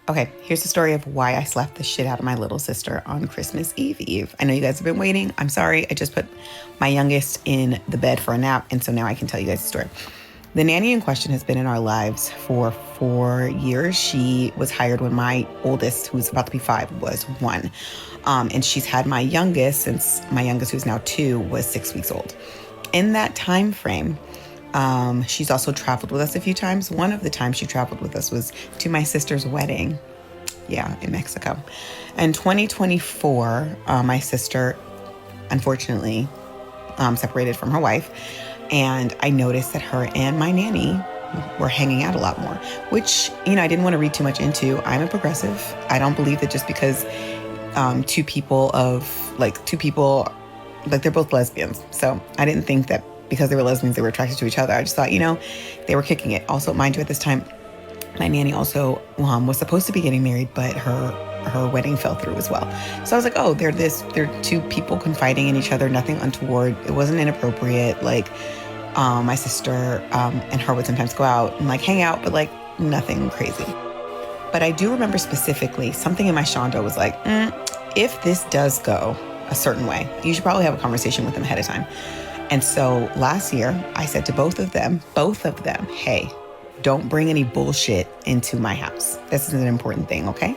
Okay, here's the story of why I slapped the shit out of my little sister on Christmas Eve. I know you guys have been waiting. I'm sorry. I just put my youngest in the bed for a nap, and so now I can tell you guys the story. The nanny in question has been in our lives for 4 years. She was hired when my oldest, who's about to be 5, was 1. And she's had my youngest since my youngest, who's now 2, was 6 weeks old. In that time frame, she's also traveled with us a few times. One of the times she traveled with us was to my sister's wedding. Yeah, in Mexico. In 2024, my sister, unfortunately, separated from her wife. And I noticed that her and my nanny were hanging out a lot more, which, I didn't want to read too much into. I'm a progressive. I don't believe that just because two people, they're both lesbians. So I didn't think that because they were lesbians, they were attracted to each other. I just thought, they were kicking it. Also, mind you, at this time, my nanny also was supposed to be getting married, but her wedding fell through as well. So I was like, oh, they're two people confiding in each other, nothing untoward. It wasn't inappropriate. My sister and her would sometimes go out and hang out, but nothing crazy. But I do remember specifically something in my shondo was like, if this does go a certain way, you should probably have a conversation with them ahead of time. And so last year I said to both of them, hey, don't bring any bullshit into my house. This is an important thing, okay?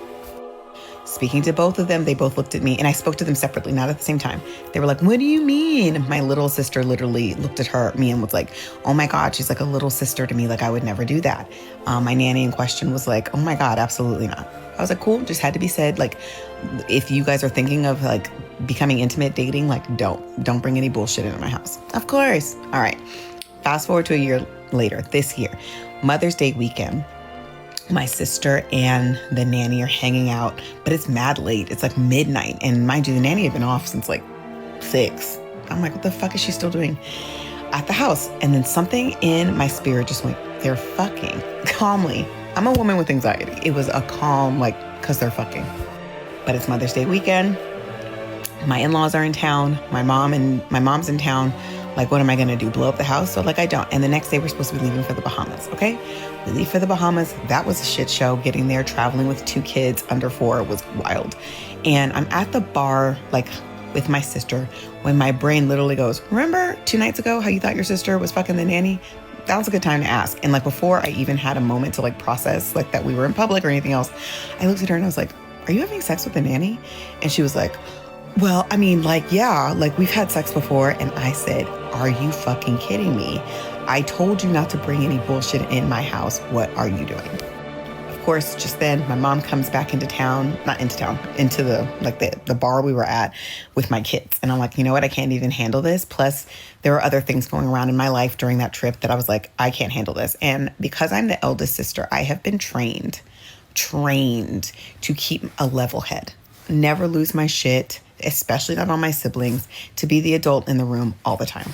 Speaking to both of them, they both looked at me, and I spoke to them separately, not at the same time. They were like, what do you mean? My little sister literally looked at me and was like, oh my God, she's like a little sister to me. I would never do that. My nanny in question was like, oh my God, absolutely not. I was like, cool, just had to be said. If you guys are thinking of becoming intimate, dating, don't bring any bullshit into my house. Of course. All right. Fast forward to a year later, this year, Mother's Day weekend. My sister and the nanny are hanging out, but it's mad late. It's midnight. And mind you, the nanny had been off since 6. I'm like, what the fuck is she still doing at the house? And then something in my spirit just went, they're fucking calmly. I'm a woman with anxiety. It was a calm, because they're fucking. But it's Mother's Day weekend. My in-laws are in town. My mom's in town. What am I going to do? Blow up the house? So I don't. And the next day we're supposed to be leaving for the Bahamas. Okay. We leave for the Bahamas. That was a shit show. Getting there, traveling with 2 kids under 4 was wild. And I'm at the bar, with my sister, when my brain literally goes, remember 2 nights ago how you thought your sister was fucking the nanny? That was a good time to ask. And before I even had a moment to process that we were in public or anything else, I looked at her and I was like, are you having sex with the nanny? And she was like, well, I mean, yeah, we've had sex before. And I said, are you fucking kidding me? I told you not to bring any bullshit in my house. What are you doing? Of course, just then my mom comes back into the bar we were at with my kids. And I'm like, you know what? I can't even handle this. Plus there were other things going around in my life during that trip that I was like, I can't handle this. And because I'm the eldest sister, I have been trained to keep a level head, never lose my shit, especially not on my siblings, to be the adult in the room all the time.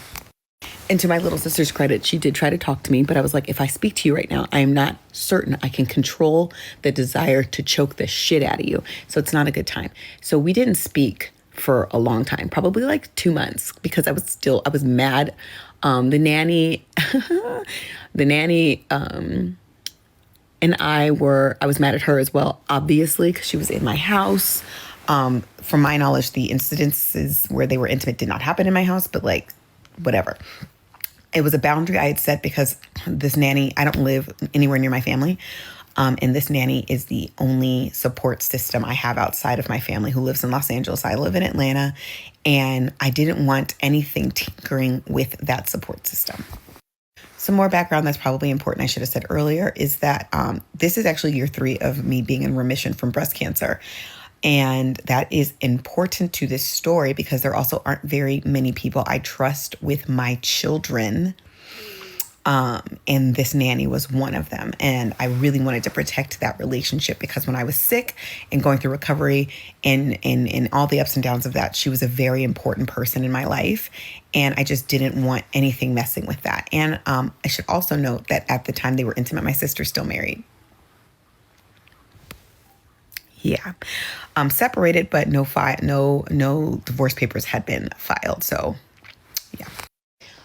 And to my little sister's credit, she did try to talk to me, but I was like, if I speak to you right now, I am not certain I can control the desire to choke the shit out of you. So it's not a good time. So we didn't speak for a long time, probably 2 months, because I was mad. The nanny, and I was mad at her as well, obviously, because she was in my house. From my knowledge, the incidences where they were intimate did not happen in my house, but whatever. It was a boundary I had set because this nanny, I don't live anywhere near my family. And this nanny is the only support system I have outside of my family who lives in Los Angeles. I live in Atlanta, and I didn't want anything tinkering with that support system. Some more background that's probably important I should have said earlier is that this is actually year 3 of me being in remission from breast cancer. And that is important to this story because there also aren't very many people I trust with my children. And this nanny was one of them. And I really wanted to protect that relationship because when I was sick and going through recovery and all the ups and downs of that, she was a very important person in my life. And I just didn't want anything messing with that. And I should also note that at the time they were intimate, my sister's still married. Yeah. Separated, but no divorce papers had been filed. So yeah.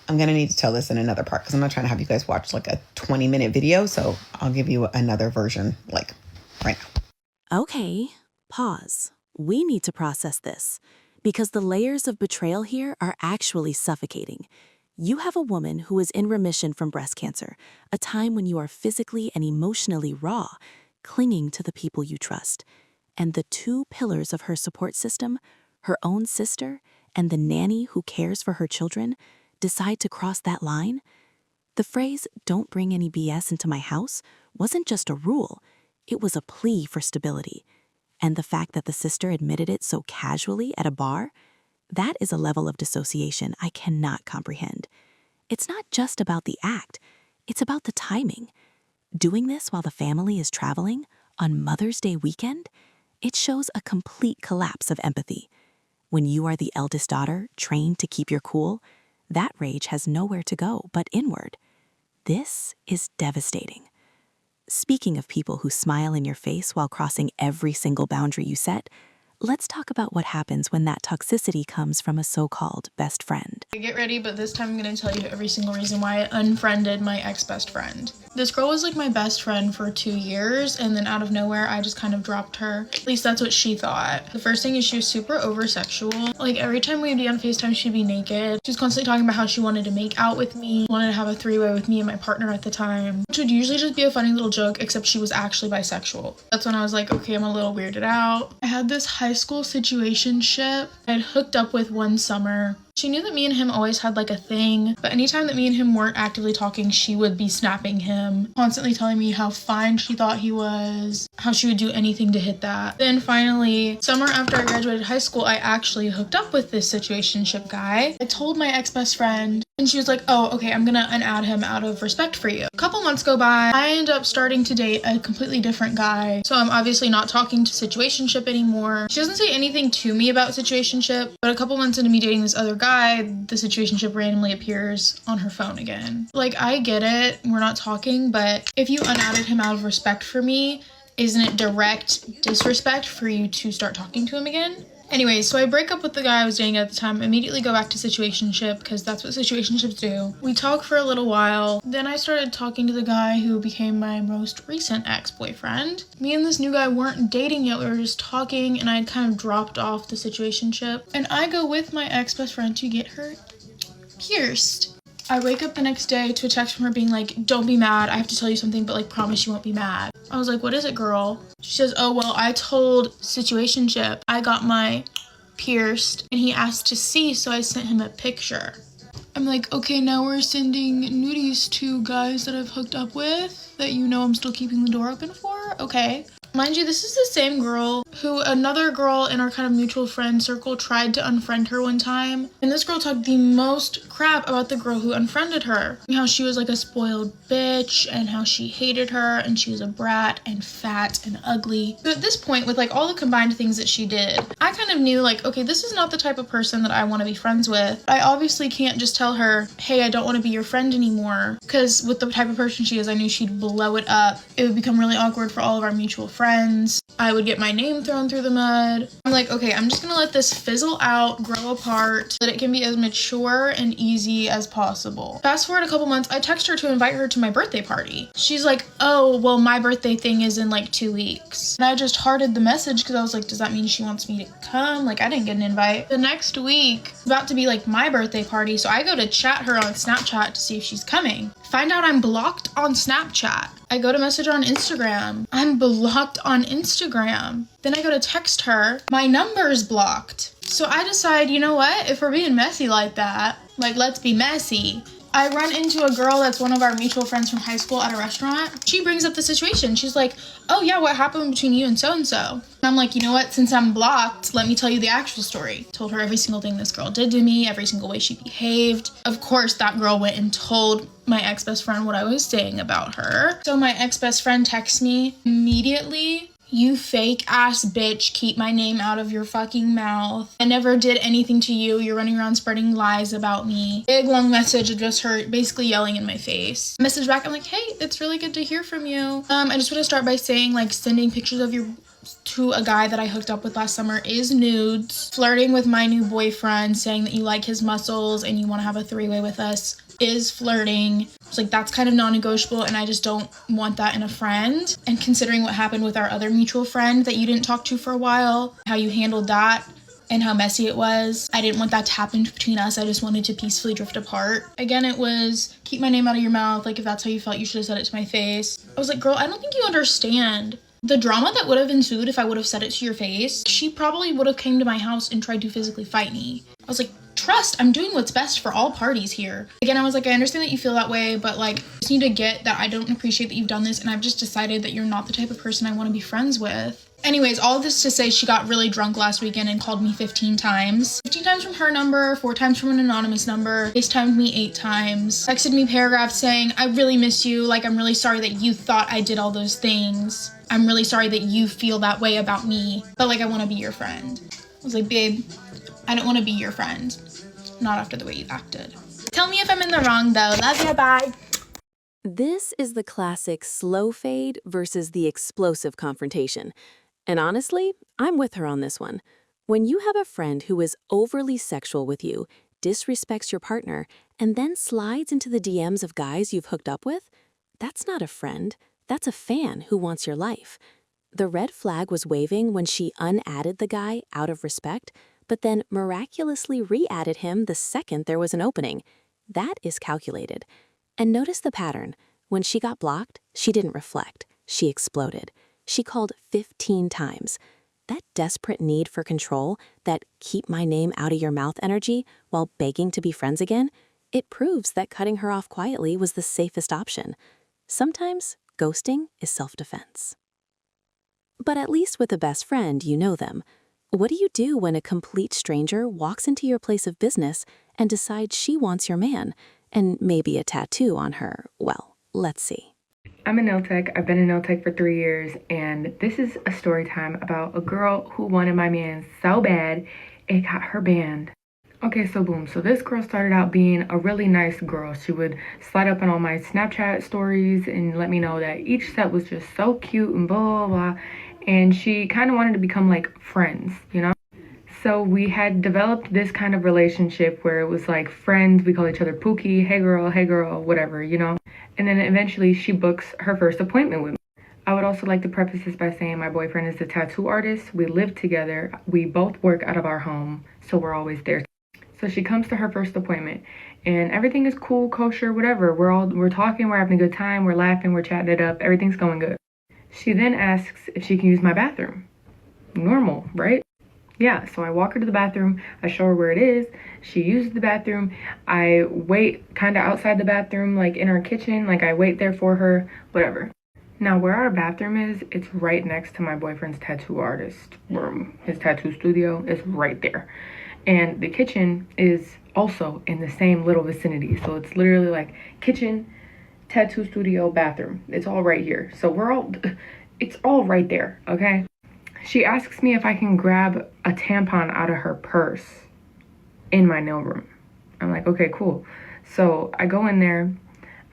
I'm going to need to tell this in another part because I'm not trying to have you guys watch a 20-minute video. So I'll give you another version right now. Okay, pause. We need to process this, because the layers of betrayal here are actually suffocating. You have a woman who is in remission from breast cancer, a time when you are physically and emotionally raw, clinging to the people you trust. And the two pillars of her support system, her own sister and the nanny who cares for her children, decide to cross that line. The phrase, "don't bring any BS into my house," wasn't just a rule, it was a plea for stability. And the fact that the sister admitted it so casually at a bar, that is a level of dissociation I cannot comprehend. It's not just about the act, it's about the timing. Doing this while the family is traveling on Mother's Day weekend, it shows a complete collapse of empathy. When you are the eldest daughter, trained to keep your cool, that rage has nowhere to go but inward. This is devastating. Speaking of people who smile in your face while crossing every single boundary you set, let's talk about what happens when that toxicity comes from a so-called best friend. Get ready, but this time I'm going to tell you every single reason why I unfriended my ex-best friend. This girl was like my best friend for 2 years, and then out of nowhere I just kind of dropped her. At least that's what she thought. The first thing is she was super over-sexual. Like every time we'd be on FaceTime, she'd be naked. She was constantly talking about how she wanted to make out with me, wanted to have a three-way with me and my partner at the time, which would usually just be a funny little joke, except she was actually bisexual. That's when I was like, okay, I'm a little weirded out. I had this high school situationship I had hooked up with one summer. She knew that me and him always had like a thing, but anytime that me and him weren't actively talking, she would be snapping him, constantly telling me how fine she thought he was, how she would do anything to hit that. Then finally, summer after I graduated high school, I actually hooked up with this situationship guy. I told my ex-best friend, and she was like, oh, okay, I'm gonna unadd him out of respect for you. A couple months go by, I end up starting to date a completely different guy, so I'm obviously not talking to situationship anymore. She doesn't say anything to me about situationship, but a couple months into me dating this other guy, the situationship randomly appears on her phone again. Like, I get it, we're not talking, but if you unadded him out of respect for me, isn't it direct disrespect for you to start talking to him again? Anyway, so I break up with the guy I was dating at the time, immediately go back to situationship, because that's what situationships do. We talk for a little while, then I started talking to the guy who became my most recent ex-boyfriend. Me and this new guy weren't dating yet, we were just talking, and I had kind of dropped off the situationship. And I go with my ex-best friend to get her pierced. I wake up the next day to a text from her being like, don't be mad, I have to tell you something, but like promise you won't be mad. I was like, what is it, girl? She says, oh, well, I told situationship I got my pierced and he asked to see, so I sent him a picture. I'm like, okay, now we're sending nudies to guys that I've hooked up with that you know I'm still keeping the door open for? Okay. Mind you, this is the same girl who another girl in our kind of mutual friend circle tried to unfriend her one time. And this girl talked the most crap about the girl who unfriended her. And how she was like a spoiled bitch and how she hated her and she was a brat and fat and ugly. So at this point, with like all the combined things that she did, I kind of knew like, okay, this is not the type of person that I want to be friends with. I obviously can't just tell her, hey, I don't want to be your friend anymore. Because with the type of person she is, I knew she'd blow it up. It would become really awkward for all of our mutual friends. I would get my name thrown through the mud. I'm like, okay, I'm just gonna let this fizzle out, grow apart, so that it can be as mature and easy as possible. Fast forward a couple months, I text her to invite her to my birthday party. She's like, oh, well, my birthday thing is in like 2 weeks. And I just hearted the message because I was like, does that mean she wants me to come? Like, I didn't get an invite. The next week, it's about to be like my birthday party, so I go to chat her on Snapchat to see if she's coming. Find out I'm blocked on Snapchat. I go to message her on Instagram. I'm blocked on Instagram. Then I go to text her. My number's blocked. So I decide, you know what? If we're being messy like that, like, let's be messy. I run into a girl that's one of our mutual friends from high school at a restaurant. She brings up the situation. She's like, oh yeah, what happened between you and so-and-so? And I'm like, you know what? Since I'm blocked, let me tell you the actual story. Told her every single thing this girl did to me, every single way she behaved. Of course, that girl went and told my ex-best friend what I was saying about her. So my ex-best friend texts me immediately. You fake ass bitch, keep my name out of your fucking mouth. I never did anything to you. You're running around spreading lies about me. Big long message of just her basically yelling in my face. Message back, I'm like, hey, it's really good to hear from you. I just want to start by saying, like, sending pictures of your to a guy that I hooked up with last summer is nudes. Flirting with my new boyfriend, saying that you like his muscles and you want to have a three-way with us, is flirting. It's like, that's kind of non-negotiable, and I just don't want that in a friend. And considering what happened with our other mutual friend that you didn't talk to for a while, how you handled that and how messy it was, I didn't want that to happen between us. I just wanted to peacefully drift apart. Again, it was, keep my name out of your mouth. Like, if that's how you felt, you should have said it to my face. I was like, girl, I don't think you understand the drama that would have ensued if I would have said it to your face. She probably would have came to my house and tried to physically fight me. I was like, trust, I'm doing what's best for all parties here. Again, I was like, I understand that you feel that way, but like, I just need to get that I don't appreciate that you've done this, and I've just decided that you're not the type of person I want to be friends with. Anyways, all of this to say, she got really drunk last weekend and called me 15 times. 15 times from her number, 4 times from an anonymous number, FaceTimed me 8 times, texted me paragraphs saying, I really miss you, like, I'm really sorry that you thought I did all those things. I'm really sorry that you feel that way about me, but like, I want to be your friend. I was like, babe, I don't want to be your friend. Not after the way you acted. Tell me if I'm in the wrong though. Love you, bye. This is the classic slow fade versus the explosive confrontation. And honestly, I'm with her on this one. When you have a friend who is overly sexual with you, disrespects your partner, and then slides into the DMs of guys you've hooked up with, that's not a friend. That's a fan who wants your life. The red flag was waving when she unadded the guy out of respect, but then miraculously re-added him the second there was an opening. That is calculated. And notice the pattern. When she got blocked, she didn't reflect. She exploded. She called 15 times. That desperate need for control, that keep my name out of your mouth energy while begging to be friends again, it proves that cutting her off quietly was the safest option. Sometimes ghosting is self-defense. But at least with a best friend, you know them. What do you do when a complete stranger walks into your place of business and decides she wants your man, and maybe a tattoo on her? Well, let's see. I'm a nail tech. I've been a nail tech for 3 years, and this is a story time about a girl who wanted my man so bad it got her banned. Okay, so boom. So this girl started out being a really nice girl. She would slide up on all my Snapchat stories and let me know that each set was just so cute and blah, blah, blah. And she kind of wanted to become like friends, you know? So we had developed this kind of relationship where it was like friends. We call each other Pookie, hey girl, whatever, you know? And then eventually she books her first appointment with me. I would also like to preface this by saying my boyfriend is a tattoo artist. We live together. We both work out of our home, so we're always there. So she comes to her first appointment and everything is cool, kosher, whatever. We're talking, we're having a good time, we're laughing, we're chatting it up, everything's going good. She then asks if she can use my bathroom. Normal, right? Yeah, so I walk her to the bathroom, I show her where it is, she uses the bathroom, I wait kind of outside the bathroom, like in our kitchen, like I wait there for her, whatever. Now where our bathroom is, it's right next to my boyfriend's tattoo artist room. His tattoo studio is right there. And the kitchen is also in the same little vicinity. So it's literally like kitchen, tattoo studio, bathroom. It's all right here. So it's all right there, okay? She asks me if I can grab a tampon out of her purse in my nail room. I'm like, okay, cool. So I go in there,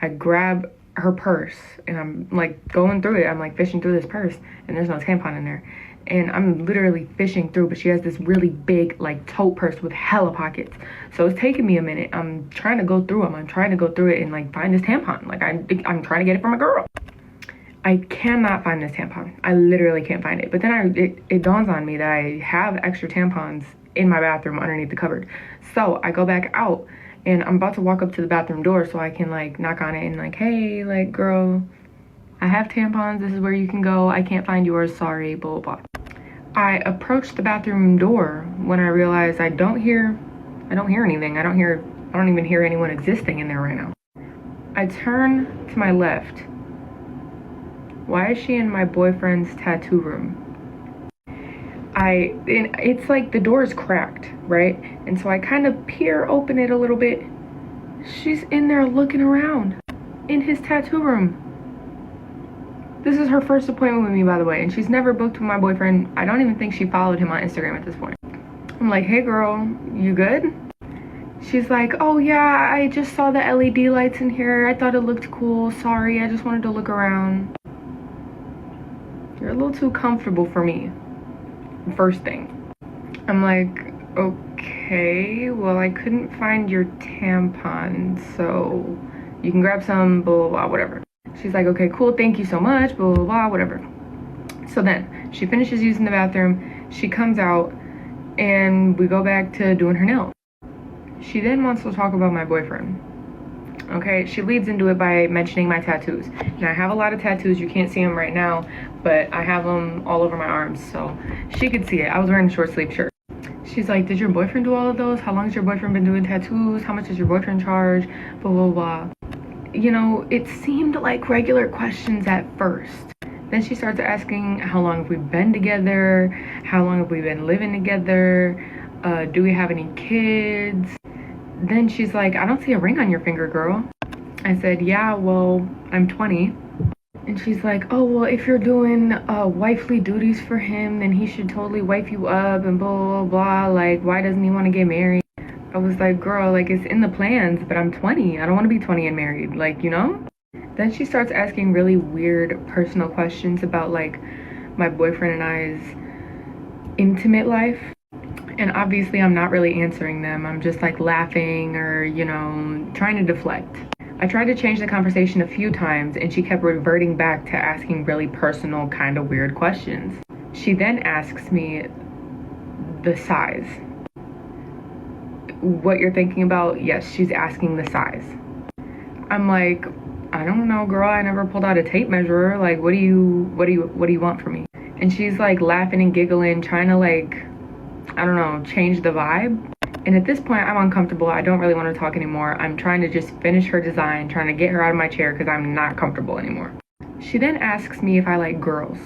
I grab her purse, and I'm like going through it. I'm like fishing through this purse, and there's no tampon in there. And I'm literally fishing through, but she has this really big like tote purse with hella pockets. So it's taking me a minute. I'm trying to go through them. I'm trying to go through it and like find this tampon. Like I'm trying to get it from a girl. I cannot find this tampon. I literally can't find it. But then it dawns on me that I have extra tampons in my bathroom underneath the cupboard. So I go back out and I'm about to walk up to the bathroom door so I can like knock on it and like, hey, like girl, I have tampons. This is where you can go. I can't find yours. Sorry, blah, blah, blah. I approached the bathroom door when I realized I don't hear anything. I don't even hear anyone existing in there right now. I turn to my left. Why is she in my boyfriend's tattoo room? It's like the door is cracked, right? And so I kind of open it a little bit. She's in there looking around in his tattoo room. This is her first appointment with me, by the way, and she's never booked with my boyfriend. I don't even think she followed him on Instagram at this point. I'm like, hey girl, you good? She's like, oh yeah, I just saw the LED lights in here. I thought it looked cool. Sorry, I just wanted to look around. You're a little too comfortable for me. First thing. I'm like, okay, well, I couldn't find your tampon, so you can grab some, blah, blah, blah, whatever. She's like, okay, cool, thank you so much, blah, blah, blah, whatever. So then she finishes using the bathroom, she comes out, and we go back to doing her nails. She then wants to talk about my boyfriend. Okay, she leads into it by mentioning my tattoos. Now, I have a lot of tattoos. You can't see them right now, but I have them all over my arms, so she could see it. I was wearing a short sleeve shirt. She's like, did your boyfriend do all of those? How long has your boyfriend been doing tattoos? How much does your boyfriend charge? Blah, blah, blah. You know, it seemed like regular questions at first. Then she starts asking, how long have we been together? How long have we been living together? Do we have any kids? Then she's like, I don't see a ring on your finger, girl. I said, yeah, well, I'm 20. And she's like, oh, well, if you're doing wifely duties for him, then he should totally wife you up and blah, blah, blah. Like, why doesn't he want to get married? I was like, girl, like, it's in the plans, but I'm 20. I don't want to be 20 and married, like, you know? Then she starts asking really weird personal questions about, like, my boyfriend and I's intimate life. And obviously I'm not really answering them. I'm just like laughing or, you know, trying to deflect. I tried to change the conversation a few times and she kept reverting back to asking really personal, kind of weird questions. She then asks me the size. What you're thinking about? Yes, she's asking the size. I'm like, I don't know, girl. I never pulled out a tape measure. Like, what do you want from me? And she's like laughing and giggling, trying to like, I don't know, change the vibe. And at this point, I'm uncomfortable. I don't really want to talk anymore. I'm trying to just finish her design, trying to get her out of my chair because I'm not comfortable anymore. She then asks me if I like girls.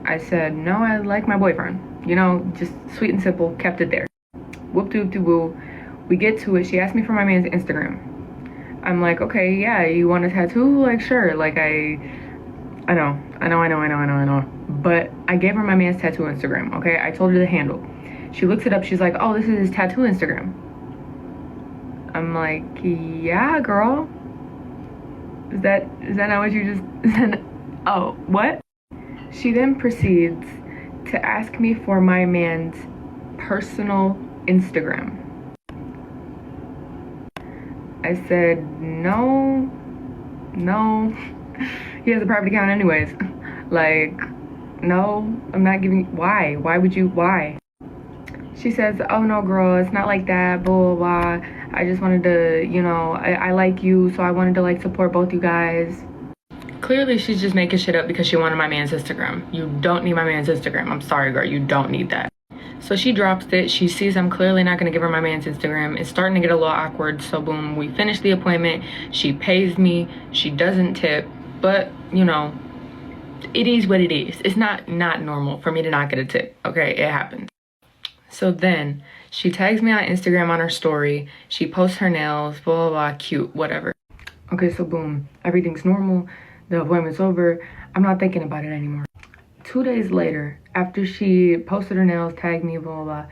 I said, no, I like my boyfriend. You know, just sweet and simple, kept it there. Whoop doop doo woo. We get to it. She asked me for my man's Instagram. I'm like, okay, yeah, you want a tattoo? Like, sure. Like, I know. But I gave her my man's tattoo Instagram, okay? I told her the handle. She looks it up. She's like, oh, this is his tattoo Instagram. I'm like, yeah, girl. Is that not what you just said? Oh, what? She then proceeds to ask me for my man's personal Instagram. I said, no. He has a private account anyways. Like, no, I'm not giving. Why? Why? She says, oh no, girl, it's not like that, blah, blah, blah. I just wanted to, you know, I like you, so I wanted to like support both you guys. Clearly, she's just making shit up because she wanted my man's Instagram. You don't need my man's Instagram. I'm sorry, girl, you don't need that. So she drops it. She sees I'm clearly not gonna give her my man's Instagram. It's starting to get a little awkward, so boom, we finish the appointment. She pays me. She doesn't tip, but, you know, it is what it is. It's not normal for me to not get a tip, okay? It happens. So then she tags me on Instagram on her story. She posts her nails, blah, blah, blah, cute, whatever. Okay, so boom, everything's normal. The appointment's over. I'm not thinking about it anymore. 2 days later, after she posted her nails, tagged me, blah, blah, blah,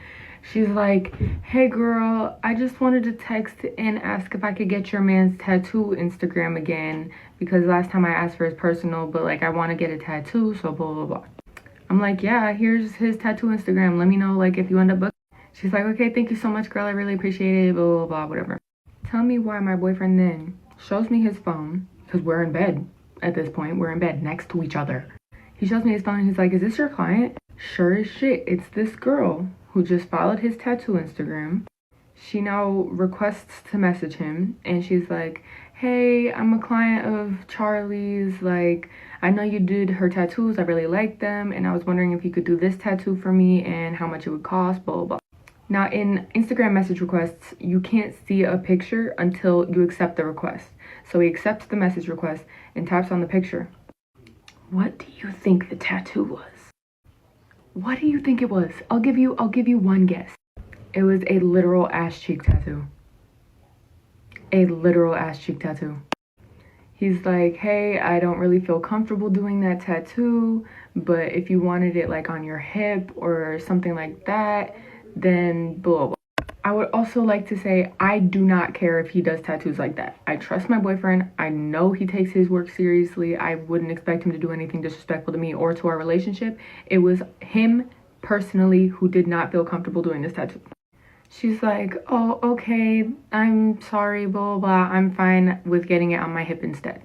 she's like, hey girl, I just wanted to text and ask if I could get your man's tattoo Instagram again, because last time I asked for his personal, but like I want to get a tattoo, so blah, blah, blah. I'm like, yeah, here's his tattoo Instagram. Let me know, like, if you end up booking. She's like, okay, thank you so much, girl. I really appreciate it, blah, blah, blah, whatever. Tell me why my boyfriend then shows me his phone, because we're in bed at this point. We're in bed next to each other. He shows me his phone and he's like, is this your client? Sure as shit, it's this girl who just followed his tattoo Instagram. She now requests to message him, and she's like, hey, I'm a client of Charlie's, like, I know you did her tattoos, I really like them, and I was wondering if you could do this tattoo for me and how much it would cost, blah, blah, blah. Now, in Instagram message requests, you can't see a picture until you accept the request. So he accepts the message request and taps on the picture. What do you think the tattoo was? What do you think it was? I'll give you one guess. It was a literal ass cheek tattoo. A literal ass cheek tattoo. He's like, hey, I don't really feel comfortable doing that tattoo, but if you wanted it like on your hip or something like that, then blah, blah. I would also like to say, I do not care if he does tattoos like that. I trust my boyfriend. I know he takes his work seriously. I wouldn't expect him to do anything disrespectful to me or to our relationship. It was him personally who did not feel comfortable doing this tattoo. She's like, oh, okay, I'm sorry, blah, blah, blah. I'm fine with getting it on my hip instead.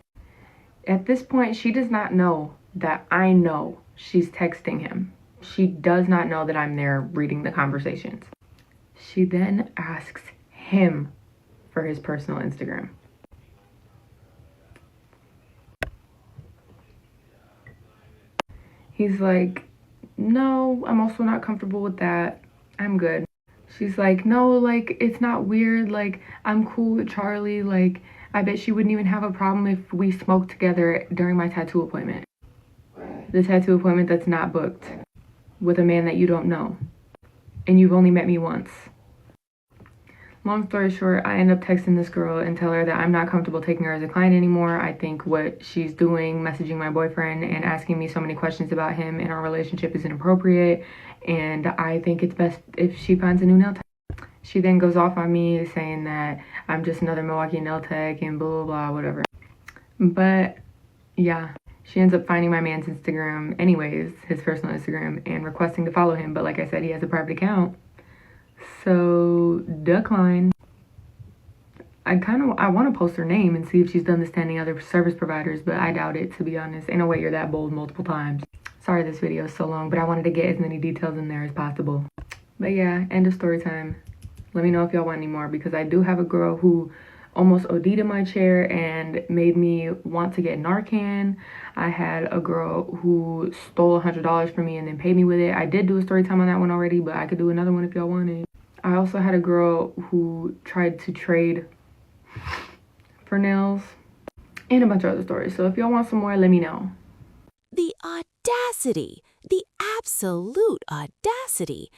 At this point, she does not know that I know she's texting him. She does not know that I'm there reading the conversations. She then asks him for his personal Instagram. He's like, no, I'm also not comfortable with that. I'm good. She's like, no, like, it's not weird. Like, I'm cool with Charlie. Like, I bet she wouldn't even have a problem if we smoked together during my tattoo appointment. The tattoo appointment that's not booked with a man that you don't know. And you've only met me once. Long story short, I end up texting this girl and tell her that I'm not comfortable taking her as a client anymore. I think what she's doing, messaging my boyfriend and asking me so many questions about him and our relationship is inappropriate. And I think it's best if she finds a new nail tech. She then goes off on me saying that I'm just another Milwaukee nail tech and blah, blah, blah, whatever. But yeah, she ends up finding my man's Instagram anyways, his personal Instagram, and requesting to follow him. But like I said, he has a private account. So decline. I want to post her name and see if she's done this to any other service providers, but I doubt it, to be honest. Ain't no way you're that bold multiple times. Sorry this video is so long, but I wanted to get as many details in there as possible. But yeah, end of story time. Let me know if y'all want any more, because I do have a girl who almost OD'd in my chair and made me want to get Narcan. I had a girl who stole $100 from me and then paid me with it. I did do a story time on that one already, but I could do another one if y'all wanted. I also had a girl who tried to trade for nails and a bunch of other stories. So if y'all want some more, let me know. The audacity, the absolute audacity.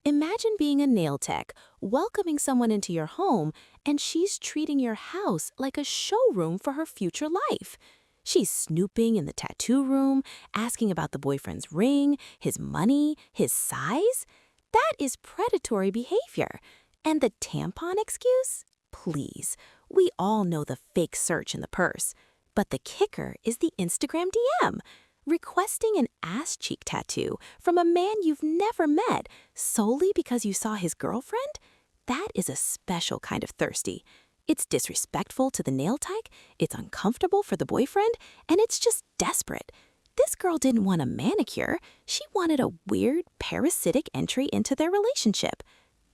Imagine being a nail tech, welcoming someone into your home, and she's treating your house like a showroom for her future life. She's snooping in the tattoo room, asking about the boyfriend's ring, his money, his size. That is predatory behavior. And the tampon excuse? Please, we all know the fake search in the purse. But the kicker is the Instagram DM. Requesting an ass cheek tattoo from a man you've never met solely because you saw his girlfriend? That is a special kind of thirsty. It's disrespectful to the nail tech, it's uncomfortable for the boyfriend, and it's just desperate. This girl didn't want a manicure, she wanted a weird, parasitic entry into their relationship.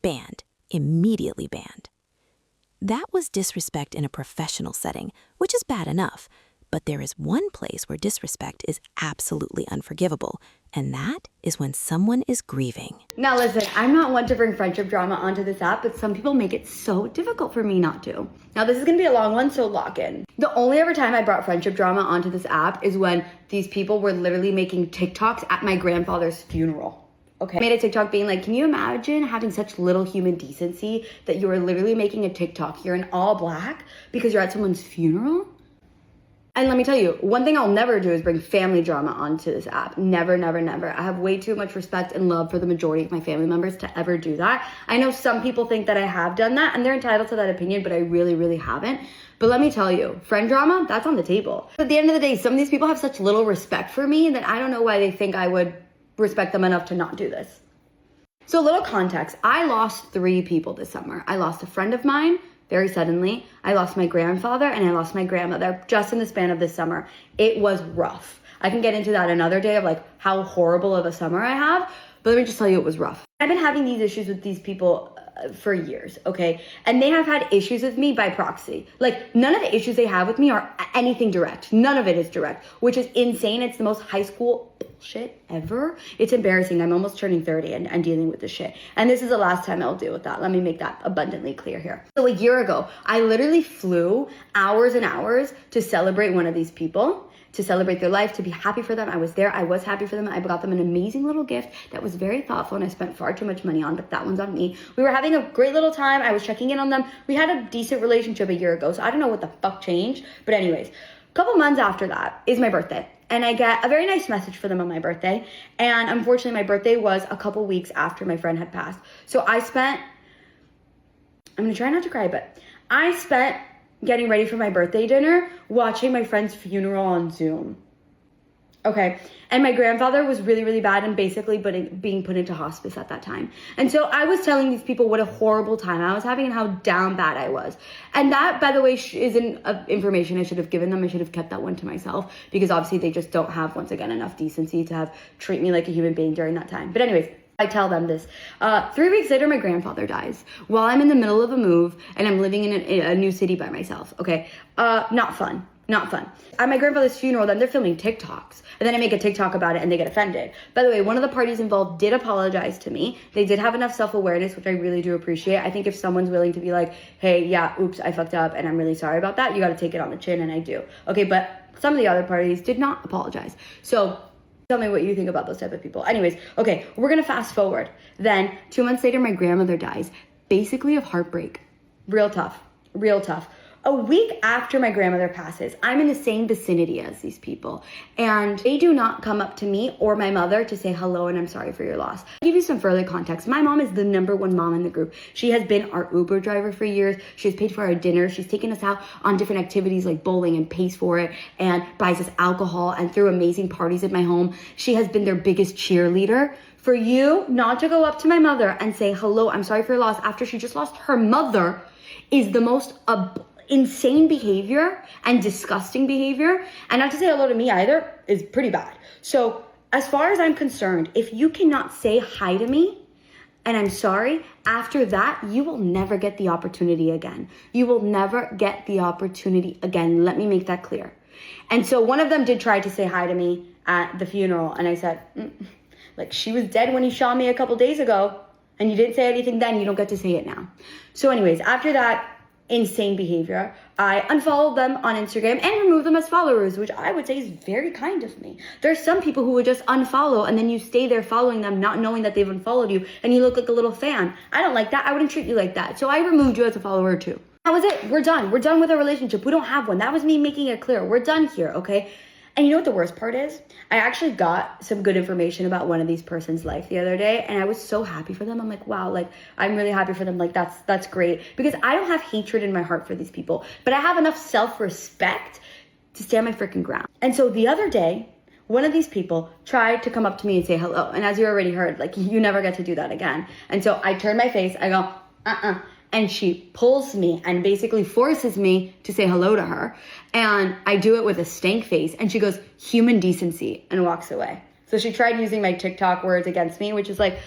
Banned. Immediately banned. That was disrespect in a professional setting, which is bad enough. But there is one place where disrespect is absolutely unforgivable, and that is when someone is grieving. Now listen, I'm not one to bring friendship drama onto this app, but some people make it so difficult for me not to. Now this is gonna be a long one, so lock in. The only ever time I brought friendship drama onto this app is when these people were literally making TikToks at my grandfather's funeral. Okay, I made a TikTok being like, can you imagine having such little human decency that you are literally making a TikTok, you're in all black because you're at someone's funeral? And let me tell you, one thing I'll never do is bring family drama onto this app. Never, never, never. I have way too much respect and love for the majority of my family members to ever do that. I know some people think that I have done that, and they're entitled to that opinion, but I really, really haven't. But let me tell you, friend drama, that's on the table. At the end of the day, some of these people have such little respect for me that I don't know why they think I would respect them enough to not do this. So a little context, I lost 3 people this summer. I lost a friend of mine, very suddenly. I lost my grandfather and I lost my grandmother just in the span of this summer. It was rough. I can get into that another day of like how horrible of a summer I have, but let me just tell you it was rough. I've been having these issues with these people for years, okay? And they have had issues with me by proxy. Like none of the issues they have with me are anything direct. None of it is direct, which is insane. It's the most high school bullshit ever. It's embarrassing. I'm almost turning 30 and dealing with this shit. And this is the last time I'll deal with that. Let me make that abundantly clear here. So a year ago, I literally flew hours and hours to celebrate one of these people, to celebrate their life, to be happy for them. I was there. I was happy for them. I got them an amazing little gift that was very thoughtful and I spent far too much money on, but that one's on me. We were having a great little time. I was checking in on them. We had a decent relationship a year ago, so I don't know what the fuck changed. But anyways, a couple months after that is my birthday. And I get a very nice message for them on my birthday. And unfortunately, my birthday was a couple weeks after my friend had passed. So I'm gonna try not to cry, but I spent getting ready for my birthday dinner, watching my friend's funeral on Zoom. Okay. And my grandfather was really, really bad and basically being put into hospice at that time. And so I was telling these people what a horrible time I was having and how down bad I was. And that, by the way, isn't information I should have given them. I should have kept that one to myself because obviously they just don't have, once again, enough decency to treat me like a human being during that time. But anyways, I tell them this. 3 weeks later, my grandfather dies while I'm in the middle of a move and I'm living in a new city by myself. Okay. Not fun. Not fun. At my grandfather's funeral, then they're filming TikToks. And then I make a TikTok about it and they get offended. By the way, one of the parties involved did apologize to me. They did have enough self-awareness, which I really do appreciate. I think if someone's willing to be like, hey, yeah, oops, I fucked up and I'm really sorry about that, you got to take it on the chin, and I do. Okay, but some of the other parties did not apologize. So tell me what you think about those type of people. Anyways, okay, we're going to fast forward. Then 2 months later, my grandmother dies, basically of heartbreak. Real tough. Real tough. A week after my grandmother passes, I'm in the same vicinity as these people, and they do not come up to me or my mother to say hello and I'm sorry for your loss. I'll give you some further context. My mom is the #1 mom in the group. She has been our Uber driver for years. She has paid for our dinner. She's taken us out on different activities like bowling and pays for it and buys us alcohol and threw amazing parties at my home. She has been their biggest cheerleader. For you not to go up to my mother and say hello, I'm sorry for your loss after she just lost her mother is the most insane behavior and disgusting behavior, and not to say hello to me either, is pretty bad. So as far as I'm concerned, if you cannot say hi to me and I'm sorry, after that, you will never get the opportunity again. You will never get the opportunity again. Let me make that clear. And so one of them did try to say hi to me at the funeral, and I said, like, she was dead when he shot me a couple days ago, and you didn't say anything then, you don't get to say it now. So anyways, after that insane behavior, I unfollowed them on Instagram and removed them as followers, which I would say is very kind of me. There's some people who would just unfollow and then you stay there following them, not knowing that they've unfollowed you, and you look like a little fan. I don't like that. I wouldn't treat you like that. So I removed you as a follower too. That was it. We're done. We're done with our relationship. We don't have one. That was me making it clear. We're done here, okay? And you know what the worst part is? I actually got some good information about one of these person's life the other day, and I was so happy for them. I'm like, wow, like, I'm really happy for them. Like, that's great. Because I don't have hatred in my heart for these people, but I have enough self-respect to stand my freaking ground. And so the other day, one of these people tried to come up to me and say hello. And as you already heard, like, you never get to do that again. And so I turn my face, I go, and she pulls me and basically forces me to say hello to her. And I do it with a stank face. And she goes, human decency, and walks away. So she tried using my TikTok words against me, which is like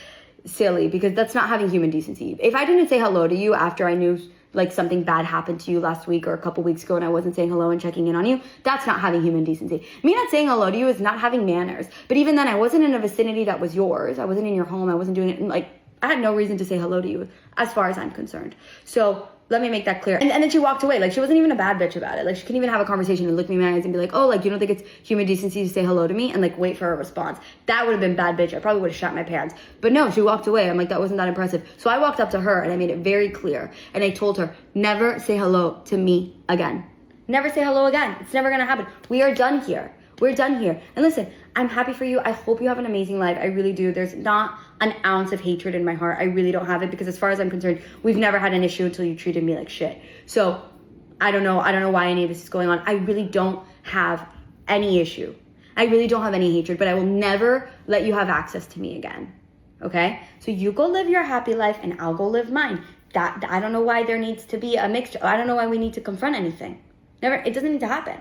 silly because that's not having human decency. If I didn't say hello to you after I knew like something bad happened to you last week or a couple weeks ago and I wasn't saying hello and checking in on you, that's not having human decency. Me not saying hello to you is not having manners. But even then, I wasn't in a vicinity that was yours. I wasn't in your home. I wasn't doing it like, I had no reason to say hello to you as far as I'm concerned. So let me make that clear. And then she walked away. Like, she wasn't even a bad bitch about it. Like, she couldn't even have a conversation and look me in my eyes and be like, oh, like, you don't think it's human decency to say hello to me? And like, wait for a response. That would have been bad bitch. I probably would have shot my pants. But no, she walked away. I'm like, that wasn't that impressive. So I walked up to her and I made it very clear. And I told her, never say hello to me again. Never say hello again. It's never going to happen. We are done here. We're done here. And listen, I'm happy for you. I hope you have an amazing life. I really do. There's not an ounce of hatred in my heart. I really don't have it because as far as I'm concerned, we've never had an issue until you treated me like shit. So I don't know why any of this is going on. I really don't have any issue. I really don't have any hatred, but I will never let you have access to me again. Okay? So you go live your happy life and I'll go live mine. That I don't know why there needs to be a mixture. I don't know why we need to confront anything. Never. It doesn't need to happen.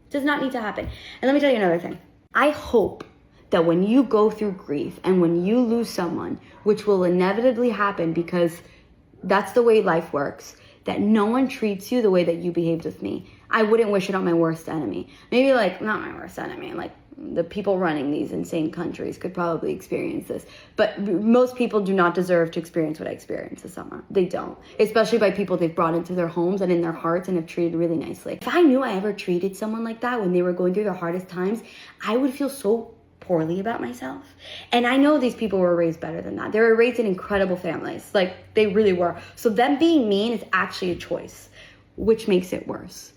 Does not need to happen. And let me tell you another thing. I hope that when you go through grief and when you lose someone, which will inevitably happen because that's the way life works, that no one treats you the way that you behaved with me. I wouldn't wish it on my worst enemy. Maybe like, not my worst enemy, like the people running these insane countries could probably experience this. But most people do not deserve to experience what I experienced with someone. They don't. Especially by people they've brought into their homes and in their hearts and have treated really nicely. If I knew I ever treated someone like that when they were going through their hardest times, I would feel so poorly about myself. And I know these people were raised better than that. They were raised in incredible families. Like, they really were. So them being mean is actually a choice, which makes it worse.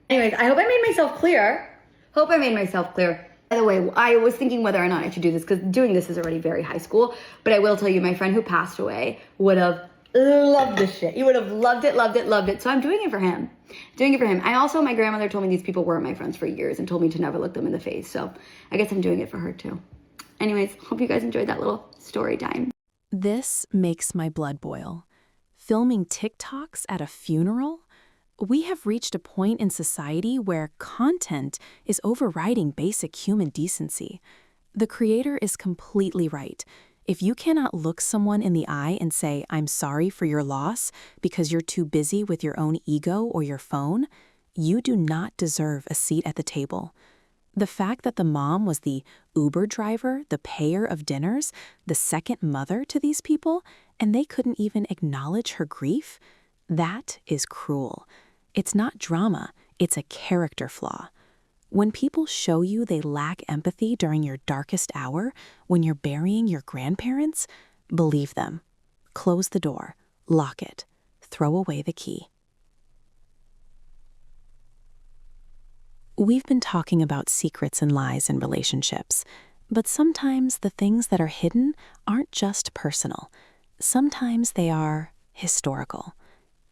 Anyways, I hope I made myself clear. By the way, I was thinking whether or not I should do this because doing this is already very high school. But I will tell you, my friend who passed away would have Love this shit. You would have loved it, loved it, loved it. So I'm doing it for him. My grandmother told me these people weren't my friends for years and told me to never look them in the face. So I guess I'm doing it for her too. Anyways, hope you guys enjoyed that little story time. This makes my blood boil. Filming TikToks at a funeral? We have reached a point in society where content is overriding basic human decency. The creator is completely right. If you cannot look someone in the eye and say, "I'm sorry for your loss," because you're too busy with your own ego or your phone, you do not deserve a seat at the table. The fact that the mom was the Uber driver, the payer of dinners, the second mother to these people, and they couldn't even acknowledge her grief, that is cruel. It's not drama, it's a character flaw. When people show you they lack empathy during your darkest hour, when you're burying your grandparents, believe them. Close the door, lock it, throw away the key. We've been talking about secrets and lies in relationships, but sometimes the things that are hidden aren't just personal. Sometimes they are historical.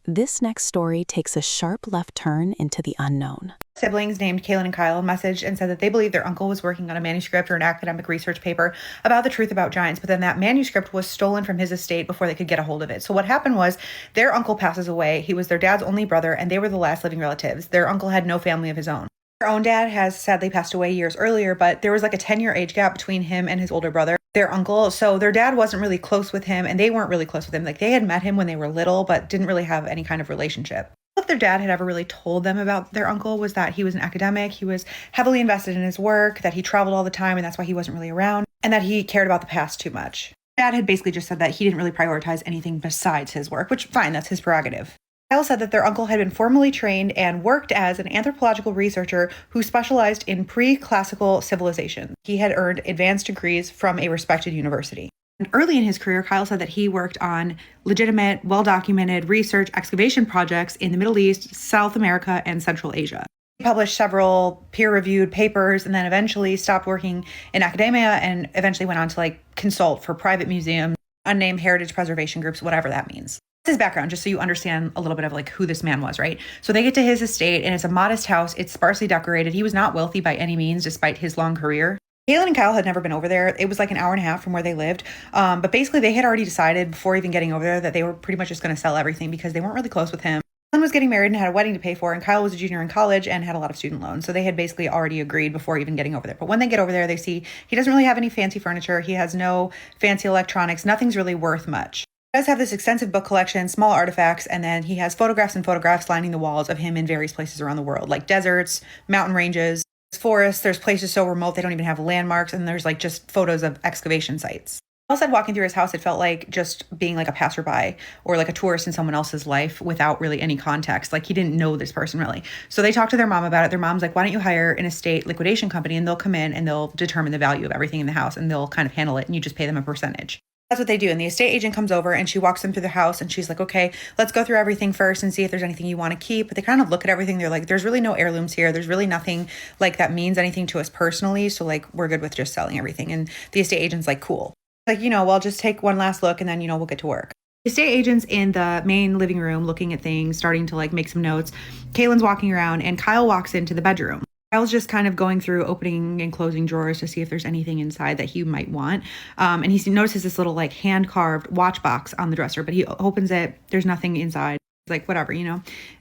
This next story takes a sharp left turn into the unknown. Siblings named Kaylin and Kyle messaged and said that they believe their uncle was working on a manuscript or an academic research paper about the truth about giants, but then that manuscript was stolen from his estate before they could get a hold of it. So what happened was their uncle passes away. He was their dad's only brother, and they were the last living relatives. Their uncle had no family of his own. Their own dad has sadly passed away years earlier, but there was like a 10-year age gap between him and his older brother, their uncle. So their dad wasn't really close with him, and they weren't really close with him. Like, they had met him when they were little, but didn't really have any kind of relationship. What their dad had ever really told them about their uncle was that he was an academic, he was heavily invested in his work, that he traveled all the time, and that's why he wasn't really around, and that he cared about the past too much. Dad had basically just said that he didn't really prioritize anything besides his work, which, fine, that's his prerogative. Kyle said that their uncle had been formally trained and worked as an anthropological researcher who specialized in pre-classical civilization. He had earned advanced degrees from a respected university. And early in his career, Kyle said that he worked on legitimate, well-documented research excavation projects in the Middle East, South America, and Central Asia. He published several peer-reviewed papers and then eventually stopped working in academia and eventually went on to consult for private museums, unnamed heritage preservation groups, whatever that means. His background, just so you understand a little bit of who this man was, right? So they get to his estate, and it's a modest house. It's sparsely decorated. He was not wealthy by any means, despite his long career. Kaylin and Kyle had never been over there. It was like an hour and a half from where they lived. But basically, they had already decided before even getting over there that they were pretty much just going to sell everything because they weren't really close with him. Kaylin was getting married and had a wedding to pay for, and Kyle was a junior in college and had a lot of student loans. So they had basically already agreed before even getting over there. But when they get over there, they see he doesn't really have any fancy furniture. He has no fancy electronics. Nothing's really worth much. He does have this extensive book collection, small artifacts, and then he has photographs and photographs lining the walls of him in various places around the world, like deserts, mountain ranges, forests. There's places so remote they don't even have landmarks, and there's just photos of excavation sites. Kyle said walking through his house, it felt like just being a passerby or a tourist in someone else's life without really any context. He didn't know this person really. So they talked to their mom about it. Their mom's like, why don't you hire an estate liquidation company, and they'll come in and they'll determine the value of everything in the house, and they'll kind of handle it, and you just pay them a percentage. That's what they do. And the estate agent comes over and she walks them through the house and she's like, okay, let's go through everything first and see if there's anything you want to keep. But they kind of look at everything. They're like, there's really no heirlooms here. There's really nothing that means anything to us personally. So we're good with just selling everything. And the estate agent's like, cool. Well, just take one last look and then, we'll get to work. The estate agent's in the main living room looking at things, starting to make some notes. Kaylin's walking around and Kyle walks into the bedroom. Kyle's just kind of going through opening and closing drawers to see if there's anything inside that he might want. And he notices this little hand-carved watch box on the dresser, but he opens it. There's nothing inside. It's whatever,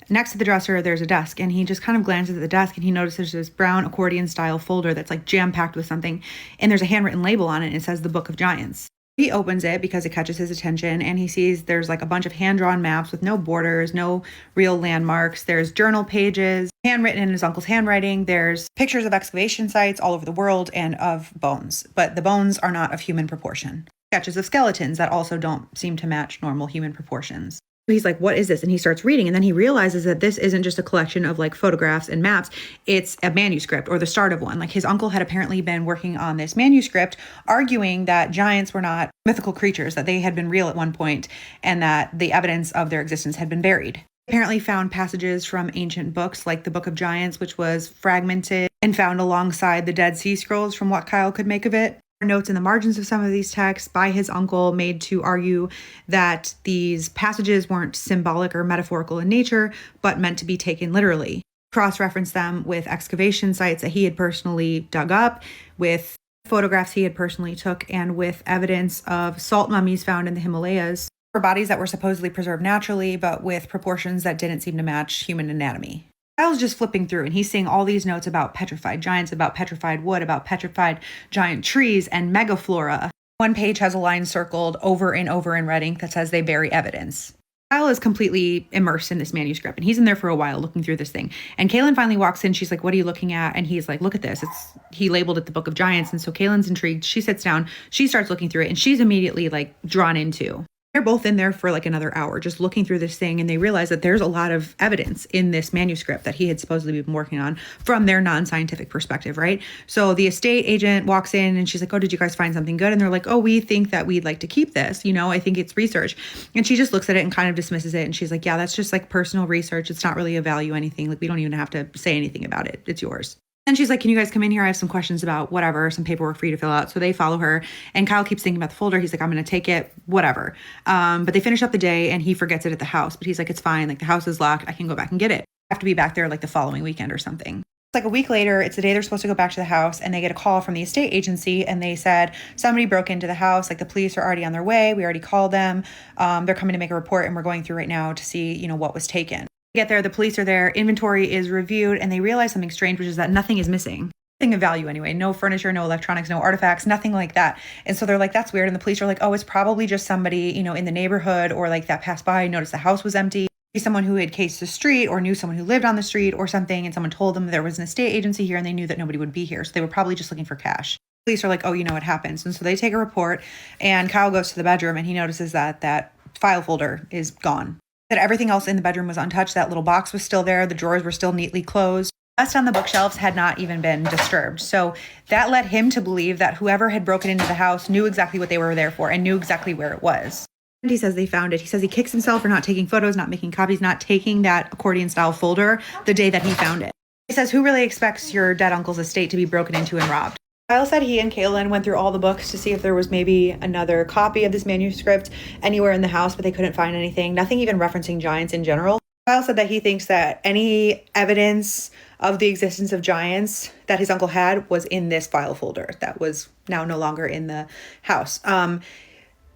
Next to the dresser, there's a desk, and he just kind of glances at the desk and he notices this brown accordion style folder that's jam-packed with something. And there's a handwritten label on it, and it says the Book of Giants. He opens it because it catches his attention, and he sees there's a bunch of hand-drawn maps with no borders, no real landmarks. There's journal pages, handwritten in his uncle's handwriting. There's pictures of excavation sites all over the world and of bones, but the bones are not of human proportion. Sketches of skeletons that also don't seem to match normal human proportions. He's like, what is this? And he starts reading, and then he realizes that this isn't just a collection of photographs and maps. It's a manuscript, or the start of one. His uncle had apparently been working on this manuscript, arguing that giants were not mythical creatures, that they had been real at one point, and that the evidence of their existence had been buried. Apparently found passages from ancient books like the Book of Giants, which was fragmented and found alongside the Dead Sea Scrolls from what Kyle could make of it. Notes in the margins of some of these texts by his uncle made to argue that these passages weren't symbolic or metaphorical in nature, but meant to be taken literally. Cross-referenced them with excavation sites that he had personally dug up, with photographs he had personally took, and with evidence of salt mummies found in the Himalayas, for bodies that were supposedly preserved naturally, but with proportions that didn't seem to match human anatomy. Kyle's just flipping through and he's seeing all these notes about petrified giants, about petrified wood, about petrified giant trees and megaflora. One page has a line circled over and over in red ink that says they bury evidence. Kyle is completely immersed in this manuscript and he's in there for a while looking through this thing. And Kaylin finally walks in. She's like, what are you looking at? And he's like, look at this. He labeled it the Book of Giants. And so Kaylin's intrigued. She sits down, she starts looking through it and she's immediately like drawn into. They're both in there for like another hour just looking through this thing, and they realize that there's a lot of evidence in this manuscript that he had supposedly been working on from their non-scientific perspective, right? So the estate agent walks in and she's like, oh, did you guys find something good? And they're like, oh, we think that we'd like to keep this. I think it's research. And she just looks at it and kind of dismisses it. And she's like, yeah, that's just like personal research. It's not really a value anything. Like, we don't even have to say anything about it. It's yours. And she's like, can you guys come in here? I have some questions about whatever, some paperwork for you to fill out. So they follow her and Kyle keeps thinking about the folder. He's like, I'm going to take it, whatever. But they finish up the day and he forgets it at the house. But he's like, it's fine. Like, the house is locked. I can go back and get it. I have to be back there like the following weekend or something. It's like a week later. It's the day they're supposed to go back to the house and they get a call from the estate agency and they said somebody broke into the house. Like, the police are already on their way. We already called them. They're coming to make a report and we're going through right now to see, what was taken. Get there, the police are there, inventory is reviewed, and they realize something strange, which is that nothing is missing. Nothing of value anyway. No furniture, no electronics, no artifacts, nothing like that. And so they're like, that's weird. And the police are like, oh, it's probably just somebody, in the neighborhood or like that passed by, noticed the house was empty. Someone who had cased the street or knew someone who lived on the street or something. And someone told them there was an estate agency here and they knew that nobody would be here. So they were probably just looking for cash. Police are like, oh, it happens. And so they take a report and Kyle goes to the bedroom and he notices that that file folder is gone. That everything else in the bedroom was untouched. That little box was still there. The drawers were still neatly closed. The rest on the bookshelves had not even been disturbed. So that led him to believe that whoever had broken into the house knew exactly what they were there for and knew exactly where it was. And he says they found it. He says he kicks himself for not taking photos, not making copies, not taking that accordion style folder the day that he found it. He says, who really expects your dead uncle's estate to be broken into and robbed? Kyle said he and Kaylin went through all the books to see if there was maybe another copy of this manuscript anywhere in the house, but they couldn't find anything, nothing even referencing giants in general. Kyle said that he thinks that any evidence of the existence of giants that his uncle had was in this file folder that was now no longer in the house.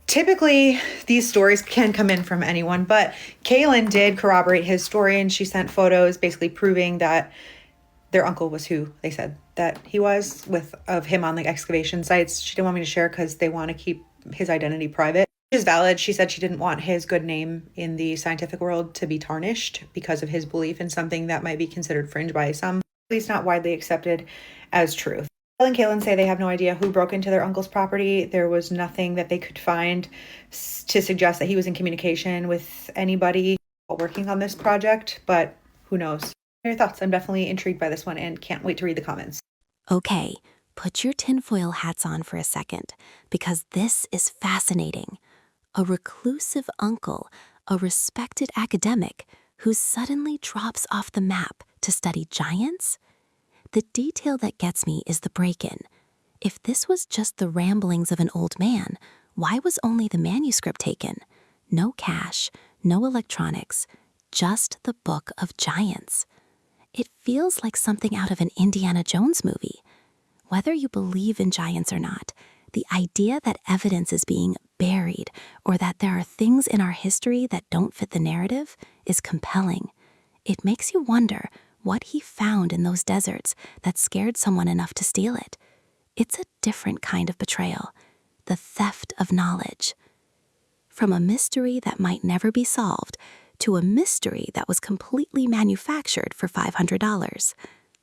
Typically, these stories can come in from anyone, but Kaylin did corroborate his story, and she sent photos basically proving that their uncle was who they said that he was, of him on like excavation sites. She didn't want me to share because they want to keep his identity private, which is valid. She said she didn't want his good name in the scientific world to be tarnished because of his belief in something that might be considered fringe by some, at least not widely accepted as truth. Kyle and Kaylin say they have no idea who broke into their uncle's property. There was nothing that they could find to suggest that he was in communication with anybody working on this project, but who knows? Your thoughts? I'm definitely intrigued by this one and can't wait to read the comments. Okay, put your tinfoil hats on for a second, because this is fascinating. A reclusive uncle, a respected academic, who suddenly drops off the map to study giants? The detail that gets me is the break-in. If this was just the ramblings of an old man, why was only the manuscript taken? No cash, no electronics, just the Book of Giants. It feels like something out of an Indiana Jones movie. Whether you believe in giants or not, the idea that evidence is being buried or that there are things in our history that don't fit the narrative is compelling. It makes you wonder what he found in those deserts that scared someone enough to steal it. It's a different kind of betrayal, the theft of knowledge. From a mystery that might never be solved to a mystery that was completely manufactured for $500.